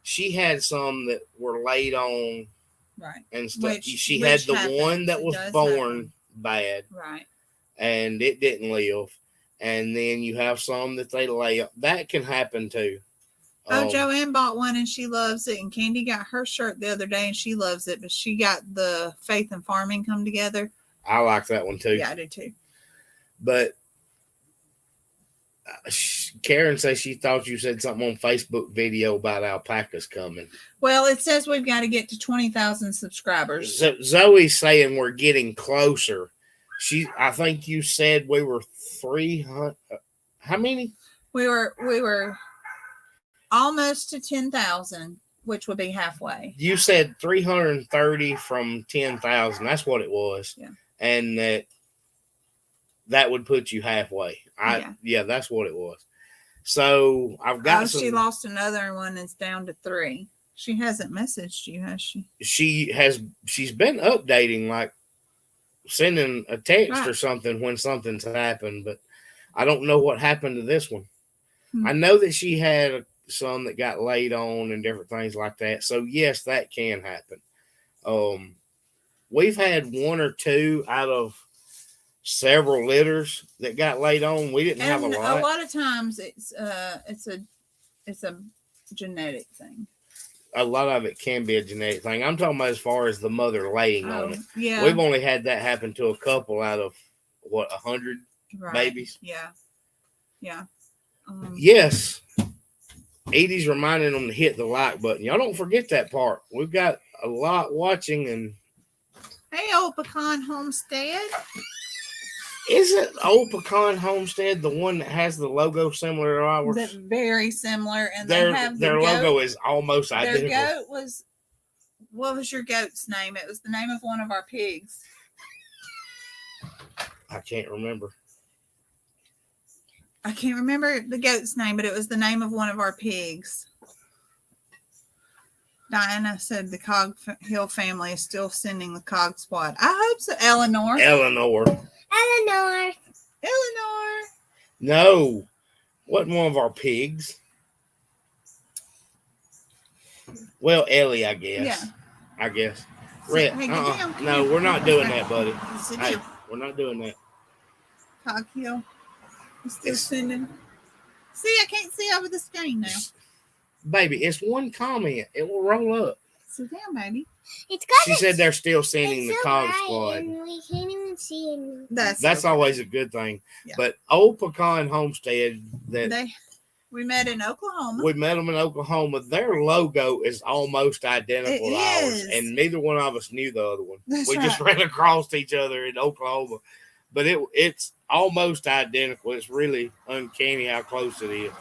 she had some that were laid on. Right. And stuff. She had the one that was born bad. Right. And it didn't live. And then you have some that they lay up. That can happen too. Oh, Joanne bought one and she loves it. And Candy got her shirt the other day and she loves it. But she got the Faith and Farming Come Together. I like that one too. Yeah, I do too. But Karen says she thought you said something on Facebook video about alpacas coming. Well, it says we've got to get to 20,000 subscribers. So Zoe's saying we're getting closer. I think you said we were 300. How many? We were almost to 10,000, which would be halfway. You said 330 from 10,000. That's what it was. Yeah. And that would put you halfway. Yeah, that's what it was. So I've got she lost another one. It's down to 3. She hasn't messaged you, has she? She's been updating, like sending a text or something when something's happened, but I don't know what happened to this one. I know that she had some that got laid on and different things like that. So yes, that can happen. We've had 1 or 2 out of several litters that got laid on. We didn't have a lot. A lot of times it's a genetic thing. a lot of it can be a genetic thing. I'm talking about as far as the mother laying on it. Yeah. We've only had that happen to a couple out of 100 babies. Yeah. Yeah. Yes. Edie's reminding them to hit the like button. Y'all don't forget that part. We've got a lot watching. And hey, old Pecan Homestead. Isn't Old Pecan Homestead the one that has the logo similar to ours? That's very similar, and their logo is almost identical. Their goat was. What was your goat's name? It was the name of one of our pigs. I can't remember. I can't remember the goat's name, but it was the name of one of our pigs. Diana said the Cog Hill family is still sending the Cog Squad. I hope so. Eleanor. No. Wasn't one of our pigs. Well, Ellie, I guess. Yeah. I guess. Red. Hey, no, we're not doing that, buddy. Hey, we're not doing that. Cog Hill. Still sending. See, I can't see over the screen now. Baby, it's one comment. It will roll up. Sit down, baby. She said they're still sending the Cog Squad. And we can't even see anything. That's always a good thing. Yeah. But Old Pecan Homestead, we met in Oklahoma. We met them in Oklahoma. Their logo is almost identical to ours, and neither one of us knew the other one. We just ran across each other in Oklahoma, but it's almost identical. It's really uncanny how close it is.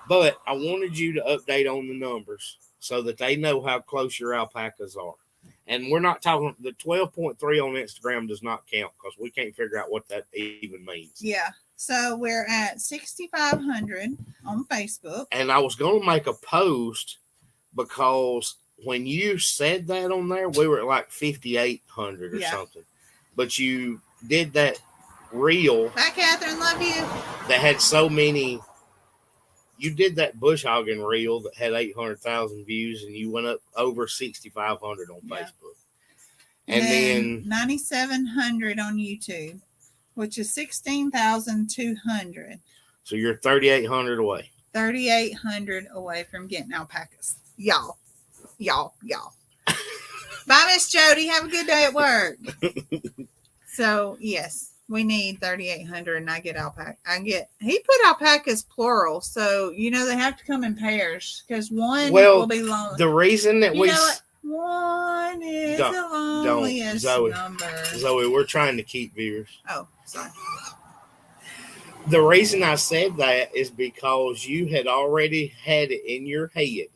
But I wanted you to update on the numbers so that they know how close your alpacas are. And we're not talking, the 12.3 on Instagram does not count because we can't figure out what that even means. Yeah. So we're at 6,500 on Facebook. And I was going to make a post because when you said that on there, we were at like 5,800 or something. But you did that reel. Bye, Catherine. Love you. That had so many. You did that bush hogging reel that had 800,000 views, and you went up over 6,500 on Facebook. And then 9,700 on YouTube, which is 16,200. So you're 3,800 away. 3,800 away from getting alpacas. Y'all. Bye, Miss Jody. Have a good day at work. So, yes. We need 3,800, and I get alpaca. He put alpacas plural, so they have to come in pairs because one will be long. The reason that one is the loneliest number. Zoe, we're trying to keep viewers. Oh, sorry. The reason I said that is because you had already had it in your head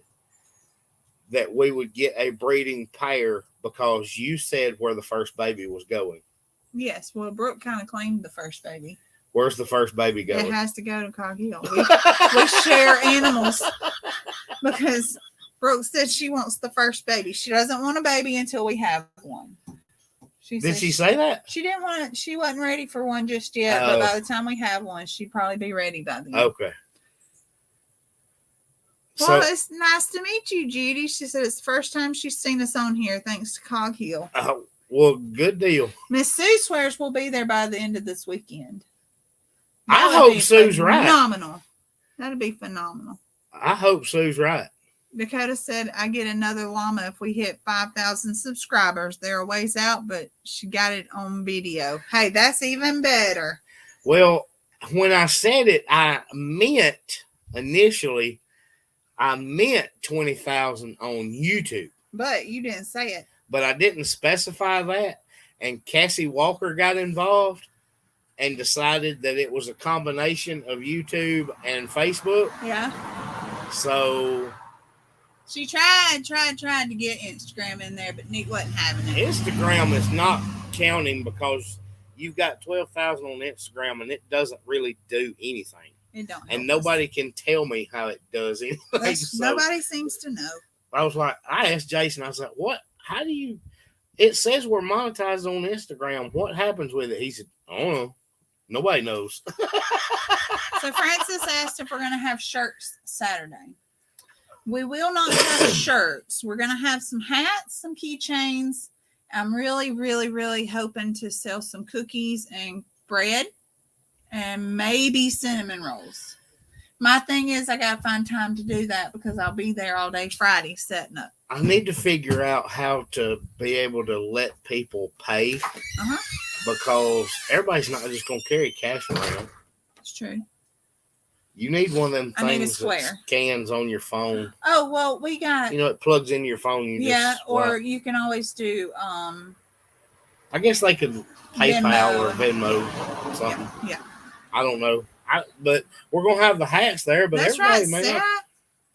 that we would get a breeding pair because you said where the first baby was going. Yes, well, Brooke kind of claimed the first baby. Where's the first baby going? It has to go to Cog Hill. We share animals because Brooke said she wants the first baby. She doesn't want a baby until we have one. Did she say that? She didn't want it. She wasn't ready for one just yet, but by the time we have one, she'd probably be ready by then. Okay. Well, it's nice to meet you, Judy. She said it's the first time she's seen us on here, thanks to Cog Hill. Well, good deal. Miss Sue swears we'll be there by the end of this weekend. I hope Sue's right. Phenomenal. That'd be phenomenal. I hope Sue's right. Dakota said, I get another llama if we hit 5,000 subscribers. They're a ways out, but she got it on video. Hey, that's even better. Well, when I said it, I meant 20,000 on YouTube. But you didn't say it. But I didn't specify that. And Cassie Walker got involved and decided that it was a combination of YouTube and Facebook. Yeah. So she tried to get Instagram in there, but Nick wasn't having it. Instagram is not counting because you've got 12,000 on Instagram and it doesn't really do anything. It don't. And nobody can tell me how it does anything. So nobody seems to know. I asked Jason, I was like, what? How do you? It says we're monetized on Instagram. What happens with it? He said, I don't know. Nobody knows. So Francis asked if we're going to have shirts Saturday. We will not have shirts. We're going to have some hats, some keychains. I'm really, really, really hoping to sell some cookies and bread and maybe cinnamon rolls. My thing is, I gotta find time to do that because I'll be there all day Friday setting up. I need to figure out how to be able to let people pay because everybody's not just gonna carry cash around. It's true. You need one of them I need a things that square. scans on your phone. Oh well, we got It plugs into your phone. or you can always do I guess they could PayPal or Venmo. Venmo or something. Yeah. I don't know. But we're gonna have the hats there. But That's everybody right, may Sarah. not.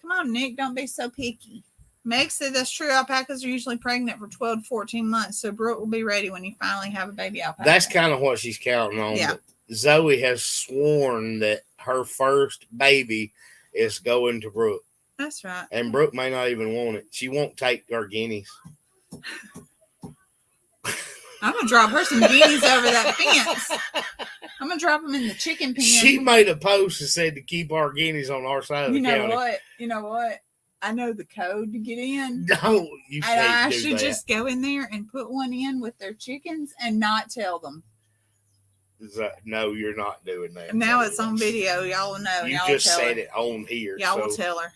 Come on, Nick. Don't be so picky. Meg said that's true. Alpacas are usually pregnant for 12 to 14 months, so Brooke will be ready when you finally have a baby alpaca. That's kind of what she's counting on. Yeah. But Zoe has sworn that her first baby is going to Brooke. That's right. And Brooke may not even want it. She won't take our guineas. I'm going to drop her some guineas over that fence. I'm going to drop them in the chicken pen. She made a post that said to keep our guineas on our side of the county. You know what? I know the code to get in. No, you can't And I do should that. just go in there and put one in with their chickens and not tell them. No, you're not doing that. Now it's on video. Y'all will know. You Y'all just will tell said her. it on here. Y'all will tell her.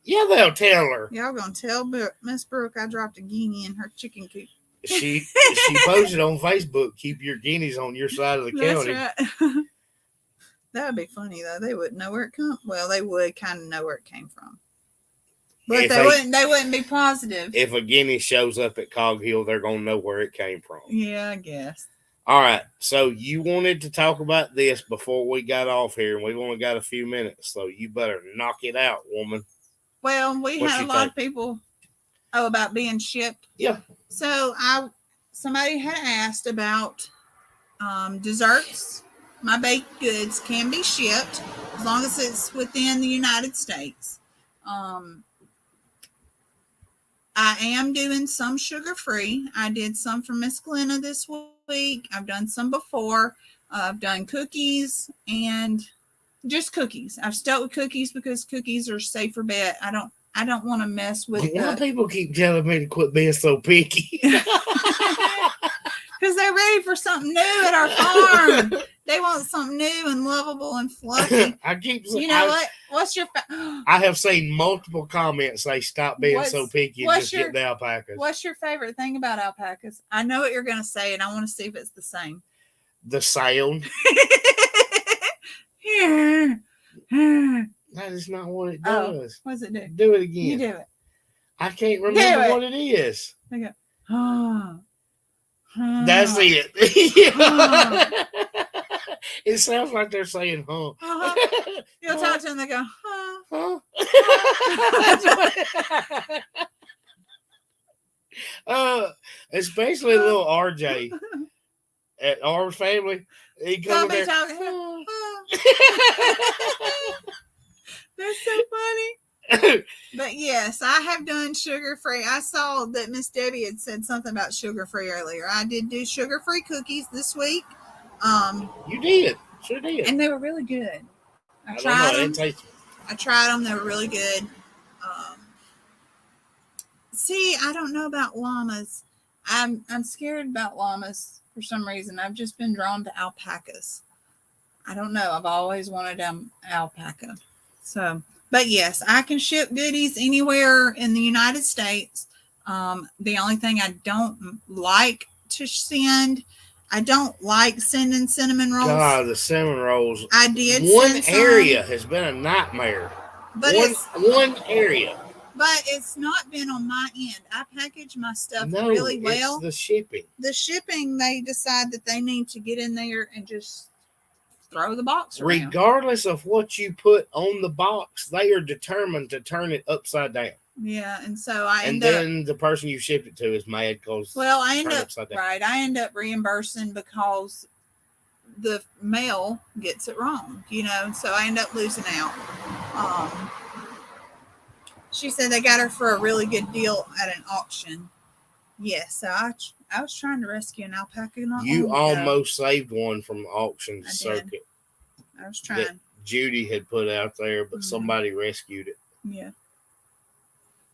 Yeah, they'll tell her. Y'all gonna tell Miss Brooke I dropped a guinea in her chicken coop. She posted on Facebook, keep your guineas on your side of the county. That's right. That would be funny though. They wouldn't know where it come. Well, they would kind of know where it came from, but they wouldn't be positive. If a guinea shows up at Cog Hill, they're gonna know where it came from. Yeah, I guess. All right. So you wanted to talk about this before we got off here, and we've only got a few minutes, so you better knock it out, woman. Well, we had a lot of people about being shipped. Yeah. So somebody had asked about desserts. My baked goods can be shipped as long as it's within the United States. I am doing some sugar-free. I did some for Miss Glenna this week. I've done some before. I've done cookies and just cookies. I've stuck with cookies because cookies are safer bet. I don't want to mess with Why people keep telling me to quit being so picky? Because they're ready for something new at our farm. They want something new and lovable and fluffy. I keep saying, what? What's your? I have seen multiple comments say, "Stop being so picky and just get the alpacas." What's your favorite thing about alpacas? I know what you're going to say, and I want to see if it's the same. The sound. That is not what it does. What does it do? Do it again. You do it. I can't remember what it is. They go, oh. That's it. It sounds like they're saying, huh. You'll talk to them, they go, huh. Especially little RJ at our family. He comes there. That's so funny. But yes, I have done sugar-free. I saw that Miss Debbie had said something about sugar-free earlier. I did do sugar-free cookies this week. You did. Sure did. And they were really good. I tried them. I tried them. They were really good. See, I don't know about llamas. I'm scared about llamas for some reason. I've just been drawn to alpacas. I don't know. I've always wanted an alpaca. So, but yes, I can ship goodies anywhere in the United States. The only thing I don't like to send, I don't like sending cinnamon rolls. God, the cinnamon rolls. I did. One area has been a nightmare. But one area. But it's not been on my end. I package my stuff really well. It's the shipping. The shipping, they decide that they need to get in there and just throw the box around. Regardless of what you put on the box, they are determined to turn it upside down. Yeah, and so I end up. And then the person you shipped it to is mad because I end up reimbursing because the mail gets it wrong, so I end up losing out. She said they got her for a really good deal at an auction. Yes, so I was trying to rescue an alpaca. You almost saved one from the auction circuit. I was trying. That Judy had put out there, but somebody rescued it. Yeah.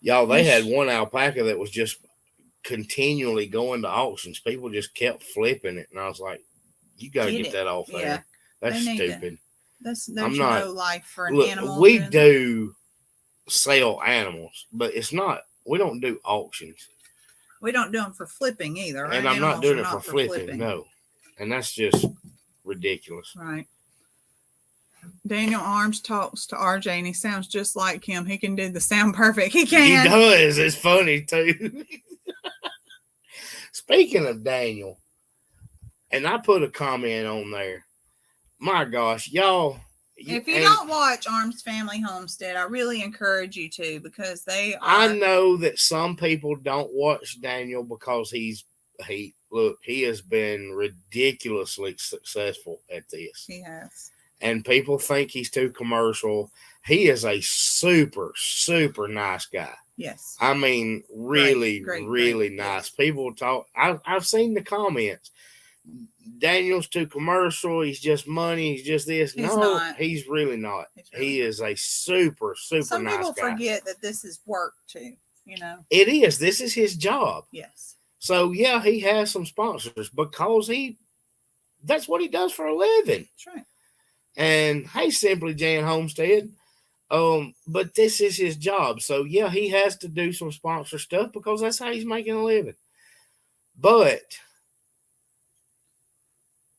Y'all, they had one alpaca that was just continually going to auctions. People just kept flipping it. And I was like, you got to get that off there. Yeah. That's stupid. There's I'm not. no life for an Look, animal. we doing that. do sell animals, but it's not. We don't do auctions, We don't do them for flipping either. and Our I'm not animals doing are it for not flipping. No, and that's just ridiculous. Right. Daniel Arms talks to RJ and he sounds just like him. He can do the sound perfect. He can. He does. It's funny too. Speaking of Daniel, and I put a comment on there. My gosh, y'all. If you don't watch Arms Family Homestead, I really encourage you to because they are. I know that some people don't watch Daniel because he has been ridiculously successful at this. He has. And people think he's too commercial. He is a super, super nice guy. Yes. I mean, really, great, nice. yes. People talk. I've seen the comments. Daniel's too commercial. He's just money. He's just this. He's not. He's really not. He is a super, super Some nice guy. people forget that this is work too. You know. It is. This is his job. Yes. So yeah, he has some sponsors because that's what he does for a living. That's right. And hey, Simply Jan Homestead. But this is his job. So yeah, he has to do some sponsor stuff because that's how he's making a living. But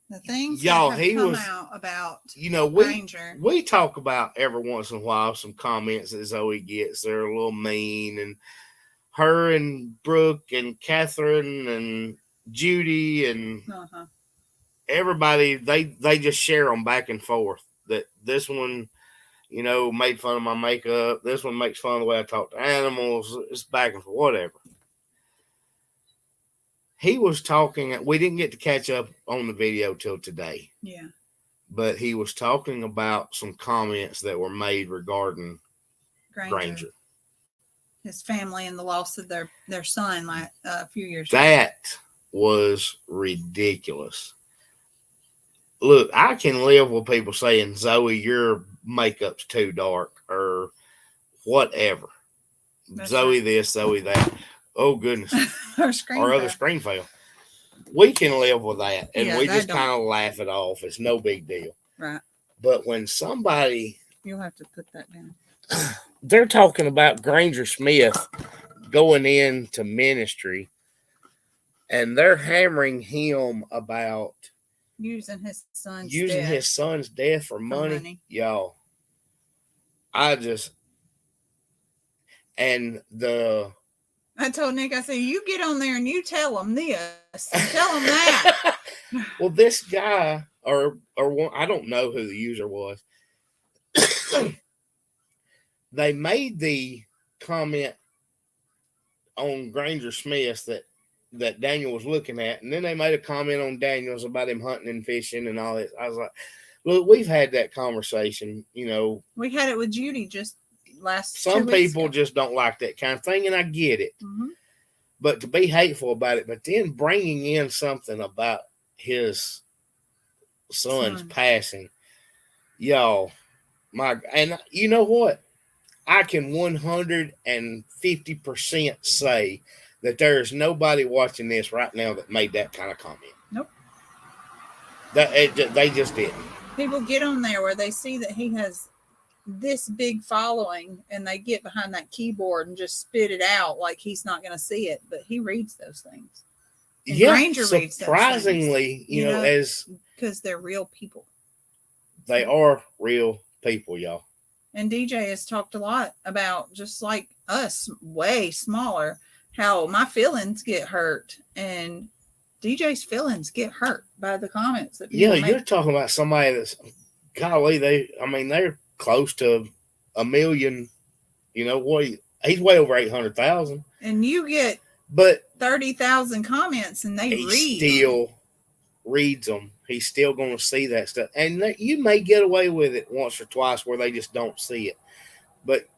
the things y'all, that have come out about Granger. We talk about every once in a while some comments that Zoe gets. They're a little mean, and her and Brooke and Catherine and Judy and everybody, they just share them back and forth. That this one, made fun of my makeup. This one makes fun of the way I talk to animals. It's back and forth, whatever. He was talking. We didn't get to catch up on the video till today. Yeah. But he was talking about some comments that were made regarding Granger. His family and the loss of their son a few years ago. That was ridiculous. Look, I can live with people saying, Zoe, your makeup's too dark or whatever. That's Zoe right. This, Zoe that. Oh, goodness. Our other screen fail. We can live with that. And we just kind of laugh it off. It's no big deal. Right. But when somebody... You'll have to put that down. They're talking about Granger Smith going into ministry. And they're hammering him about... Using his son's death for money. Y'all. I told Nick, I said, you get on there and you tell them this. Tell them that. Well, this guy, or one, I don't know who the user was. They made the comment on Granger Smith that Daniel was looking at, and then they made a comment on Daniel's about him hunting and fishing and all that. I was like, look, we've had that conversation, We had it with Judy just last. Some people just don't like that kind of thing, and I get it. Mm-hmm. But to be hateful about it, but then bringing in something about his son's passing, y'all, and you know what? I can 150% say that there is nobody watching this right now that made that kind of comment. Nope. They just didn't. People get on there where they see that he has this big following and they get behind that keyboard and just spit it out like he's not going to see it, but he reads those things. And Granger reads those surprisingly, as because they're real people. They are real people, y'all. And DJ has talked a lot about, just like us, way smaller, how my feelings get hurt and DJ's feelings get hurt by the comments that people make. You're talking about somebody that's, golly, they're close to 1 million. He's way over 800,000. And you get 30,000 comments, and he still reads them. He's still going to see that stuff, and you may get away with it once or twice where they just don't see it. But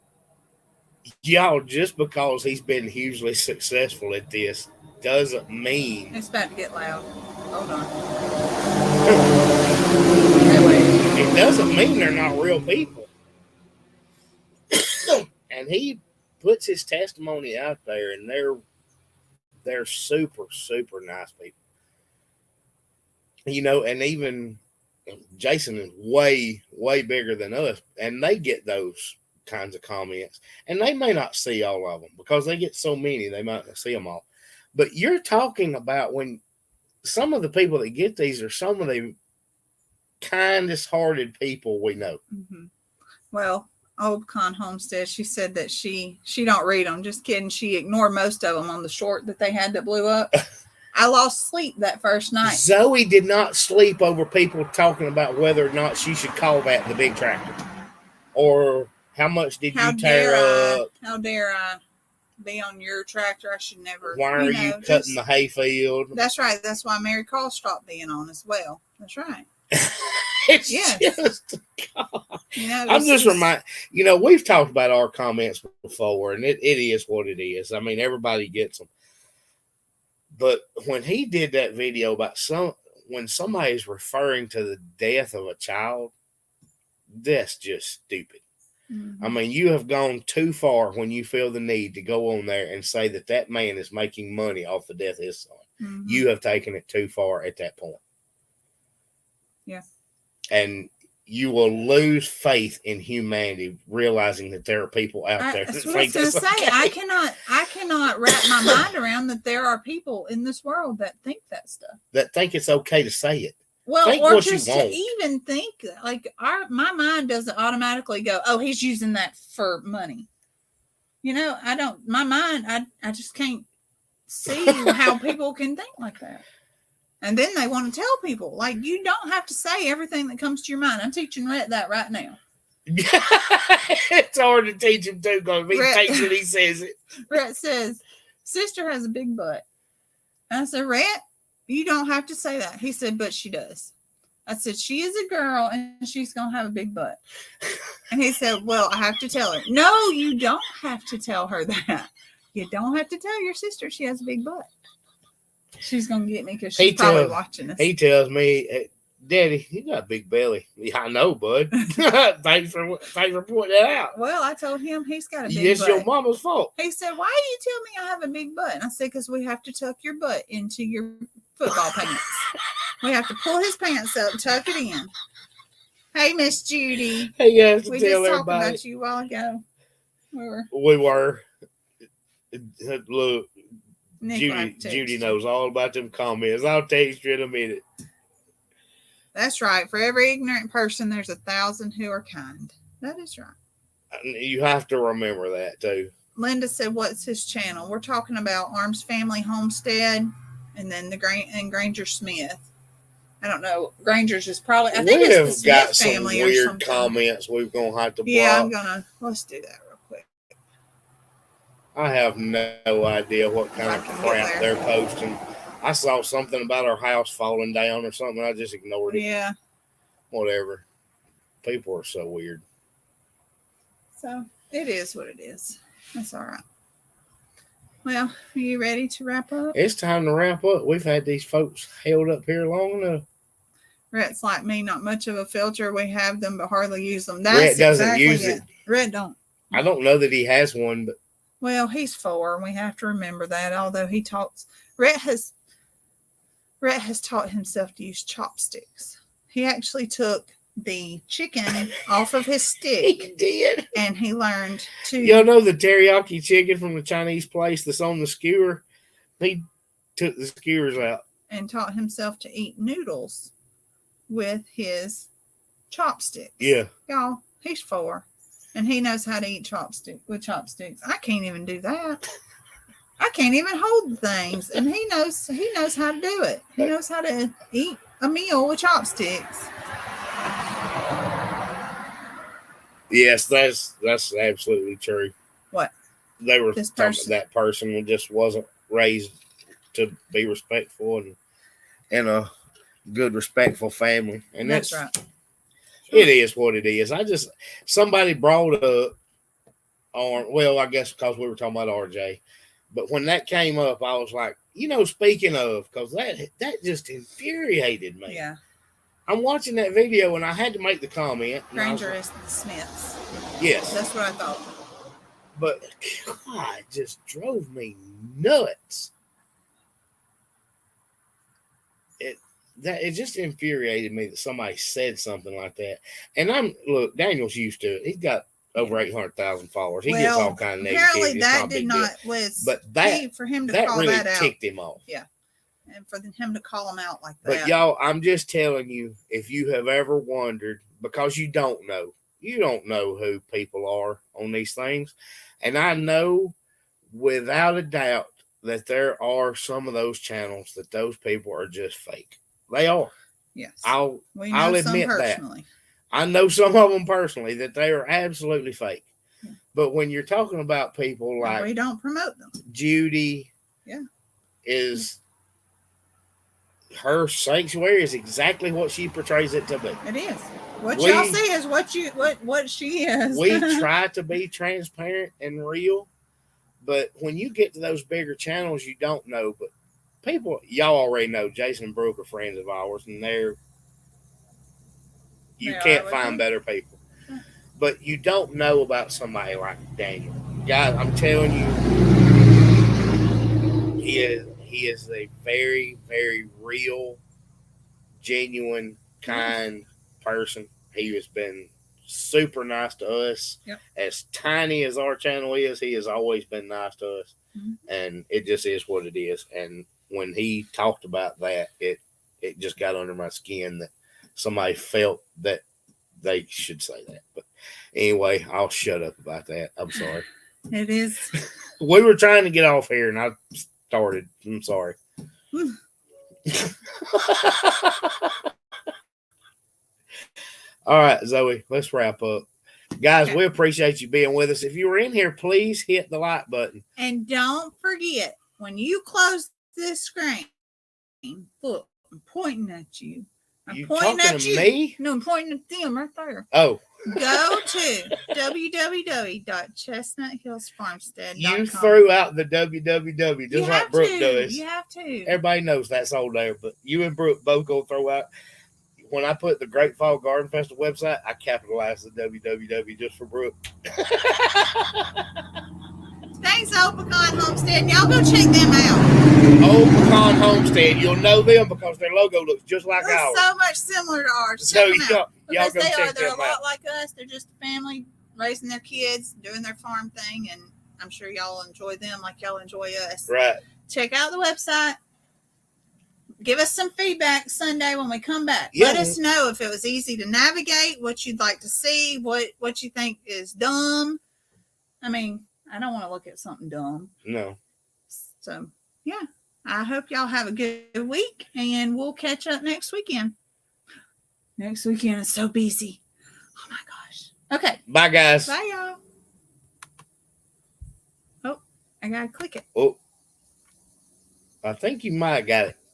y'all, just because he's been hugely successful at this doesn't mean it's about to get loud. Hold on. It doesn't mean they're not real people. And he puts his testimony out there, and they're super, super nice people. And even Jason is way, way bigger than us, and they get those kinds of comments, and they may not see all of them because they get so many, they might not see them all. But you're talking about when some of the people that get these are some of the kindest hearted people we know. Mm-hmm. Well, old Con Homestead, she said that she don't read them. Just kidding. She ignored most of them on the short that they had that blew up. I lost sleep that first night. Zoe did not sleep over people talking about whether or not she should call that the big tractor, or how much did you tear up? How dare I be on your tractor? I should never. Why are you cutting the hay field? That's right. That's why Mary Carl stopped being on as well. That's right. It's just, God. I'm just reminded, we've talked about our comments before, and it is what it is. I mean, everybody gets them. But when he did that video about when somebody's referring to the death of a child, that's just stupid. Mm-hmm. I mean, you have gone too far when you feel the need to go on there and say that man is making money off the death of his son. Mm-hmm. You have taken it too far at that point. Yeah. And you will lose faith in humanity, realizing that there are people out there. That's what I was going to say. Okay. I cannot wrap my mind around that there are people in this world that think that stuff. That think it's okay to say it. Well, think or just to even think, like my mind doesn't automatically go, oh, he's using that for money. My mind, I just can't see how people can think like that. And then they want to tell people, like, you don't have to say everything that comes to your mind. I'm teaching Rhett that right now. It's hard to teach him too, because he takes it, he says it. Rhett says, sister has a big butt. And I said, Rhett, you don't have to say that. He said, but she does. I said, she is a girl and she's going to have a big butt. And he said, well, I have to tell her. No, you don't have to tell her that. You don't have to tell your sister she has a big butt. She's going to get me because she's probably watching us. He tells me, Daddy, you got a big belly. Yeah, I know, bud. Thanks for pointing that out. Well, I told him he's got a big butt. It's your mama's fault. He said, why do you tell me I have a big butt? And I said, because we have to tuck your butt into your football pants. We have to pull his pants up, tuck it in. Hey, Miss Judy. Hey, yes, we just talked about you a while ago. We were. Look. Judy knows all about them comments. I'll text you in a minute. That's right. For every ignorant person, there's 1,000 who are kind. That is right. You have to remember that too. Linda said, "What's his channel?" We're talking about Arms Family Homestead, and then Granger Smith. I don't know. Granger's is probably. I think it's the got Smith family some weird or something. Comments we're gonna have to block. Yeah, let's do that real quick. I have no idea what kind of crap they're posting. I saw something about our house falling down or something. I just ignored it. Yeah. Whatever. People are so weird. So it is what it is. That's all right. Well, are you ready to wrap up? It's time to wrap up. We've had these folks held up here long enough. Rhett's like me, not much of a filter. We have them, but hardly use them. That's Rhett doesn't use it. Rhett don't. I don't know that he has one, but. Well, he's 4, and we have to remember that. Although he talks, Rhett has taught himself to use chopsticks. He actually took the chicken off of his stick. He did. And he learned to. Y'all know the teriyaki chicken from the Chinese place that's on the skewer? He took the skewers out. And taught himself to eat noodles with his chopsticks. Yeah. Y'all, he's 4. And he knows how to eat with chopsticks. I can't even do that. I can't even hold the things. And he knows how to do it. He knows how to eat a meal with chopsticks. Yes, that's absolutely true. What? They were talking that person just wasn't raised to be respectful and in a good, respectful family. And that's right. It is what it is. Somebody brought up I guess because we were talking about RJ. But when that came up, I was like, speaking of, because that just infuriated me. Yeah. I'm watching that video and I had to make the comment. Granger is the Smiths. Yes. That's what I thought. But God, it just drove me nuts. that it just infuriated me that somebody said something like that. And Daniel's used to it. He's got over 800,000 followers. He gets all kind of negativity. Apparently, It's that not a did big not. deal. But that for him to that call really that out, ticked him off. Yeah, and for him to call him out like that. But y'all, I'm just telling you, if you have ever wondered, because you don't know who people are on these things, and I know without a doubt that there are some of those channels that those people are just fake. They are. Yes, I'll admit that. I know some of them personally that they are absolutely fake. Yeah. But when you're talking about people like we don't promote them. Judy, is her sanctuary is exactly what she portrays it to be. It is. What y'all see is what she is. We try to be transparent and real, but when you get to those bigger channels, you don't know. But people, y'all already know Jason and Brooke are friends of ours, and you can't find better people. But you don't know about somebody like Daniel. Guys, I'm telling you, he is a very, very real, genuine, kind person. He has been super nice to us. Yep. As tiny as our channel is, he has always been nice to us. Mm-hmm. And it just is what it is. And when he talked about that, it just got under my skin that somebody felt that they should say that. But anyway, I'll shut up about that. I'm sorry. It is. We were trying to get off here and I started. I'm sorry. All right, Zoe, let's wrap up. Guys, we appreciate you being with us. If you were in here, please hit the like button. And don't forget, when you close this screen, look, I'm pointing at you. You pointing at you? Me? No, I'm pointing at them right there. Oh. Go to www.chestnuthillsfarmstead.com. You threw out the www just like Brooke does. You have to. Everybody knows that's old there, but you and Brooke both go throw out. When I put the Great Fall Garden Festival website, I capitalized the www just for Brooke. Thanks, Old Pecan Homestead. Y'all go check them out. Old Pecan Homestead. You'll know them because their logo looks just like ours. So much similar to ours. So check them out. Y'all go check them They're a lot out. like us. They're just a family raising their kids, doing their farm thing, and I'm sure y'all enjoy them like y'all enjoy us. Right. Check out the website. Give us some feedback Sunday when we come back. Yeah. Let us know if it was easy to navigate, what you'd like to see, what you think is dumb. I mean, I don't want to look at something dumb. No. So, yeah. I hope y'all have a good week, and we'll catch up next weekend. Next weekend is so busy. Oh, my gosh. Okay. Bye, guys. Bye, y'all. Oh, I got to click it. Oh. I think you might have got it.